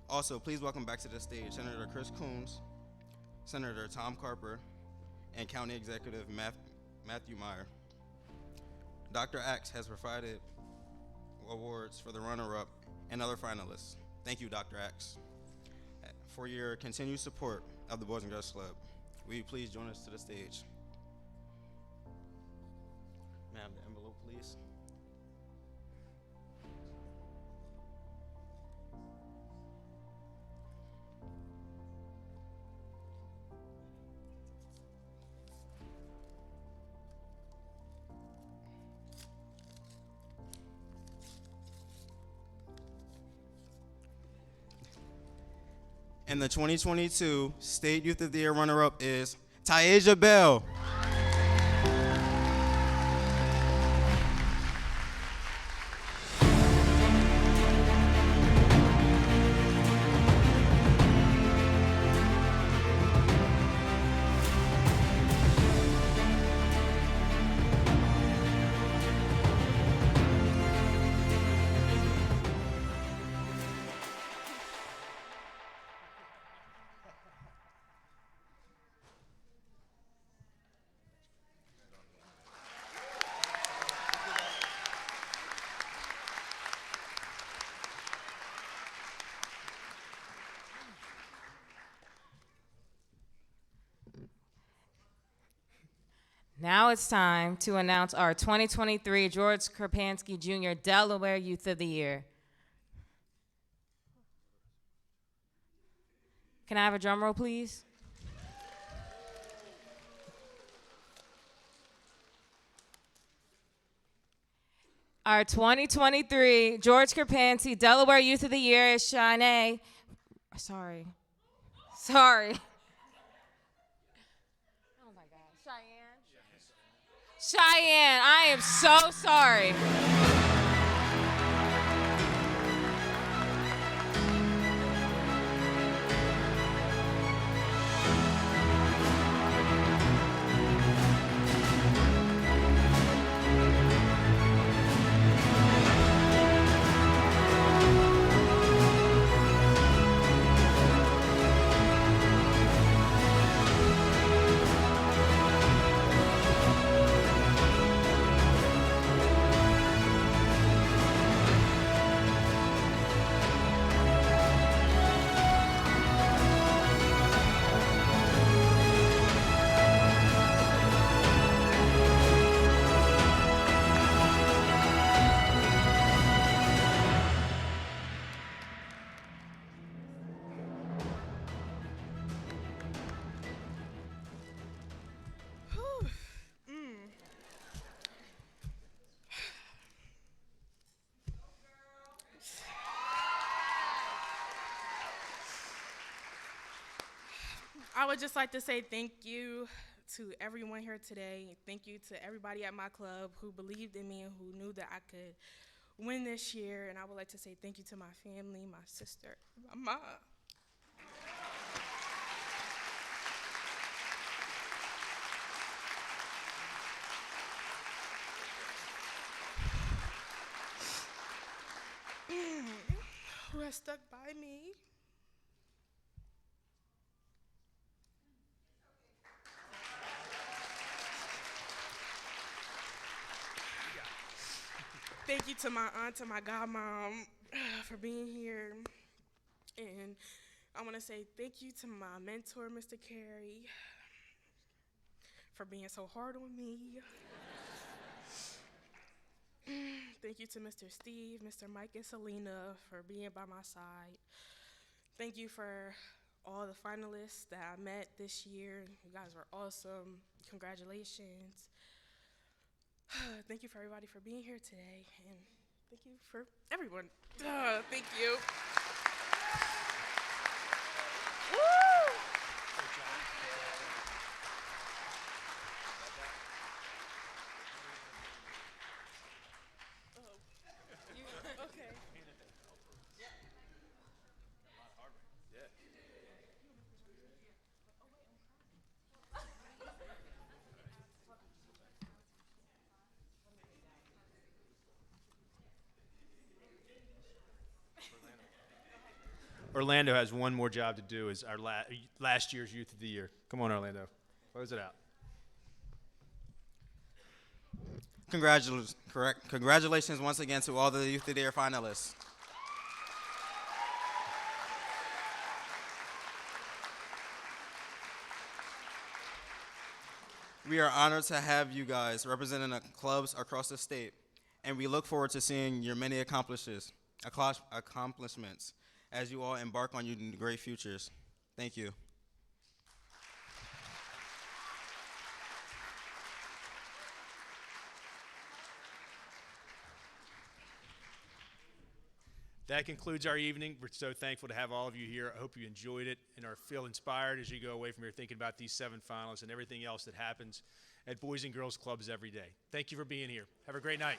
Also, please welcome back to the stage Senator Chris Coons, Senator Tom Carper, and County Executive Matthew Meyer. Dr. Axe has provided awards for the runner-up and other finalists. Thank you, Dr. Axe, for your continued support of the Boys and Girls Club. Will you please join us to the stage? May I have the envelope, please? And the 2022 State Youth of the Year runner-up is Taisha Bell. Now it's time to announce our 2023 George Kerpansky Jr. Delaware Youth of the Year. Can I have a drum roll, please? Our 2023 George Kerpansky Delaware Youth of the Year is Shanae. Sorry. Cheyenne, I am so sorry. I would just like to say thank you to everyone here today. Thank you to everybody at my club who believed in me and who knew that I could win this year. And I would like to say thank you to my family, my sister, my mom. Who has stuck by me. Thank you to my aunt, to my godmom for being here. And I want to say thank you to my mentor, Mr. Carey, for being so hard on me. Thank you to Mr. Steve, Mr. Mike, and Selena for being by my side. Thank you for all the finalists that I met this year. You guys were awesome. Congratulations. Thank you for everybody for being here today, and thank you for everyone. Thank you. Woo! Okay. Orlando has one more job to do as our last year's Youth of the Year. Come on, Orlando. Close it out. Congratulations once again to all the Youth of the Year finalists. We are honored to have you guys representing the clubs across the state, and we look forward to seeing your many accomplishments as you all embark on your great futures. Thank you. That concludes our evening. We're so thankful to have all of you here. I hope you enjoyed it and feel inspired as you go away from here thinking about these 7 finalists and everything else that happens at Boys and Girls Clubs every day. Thank you for being here. Have a great night.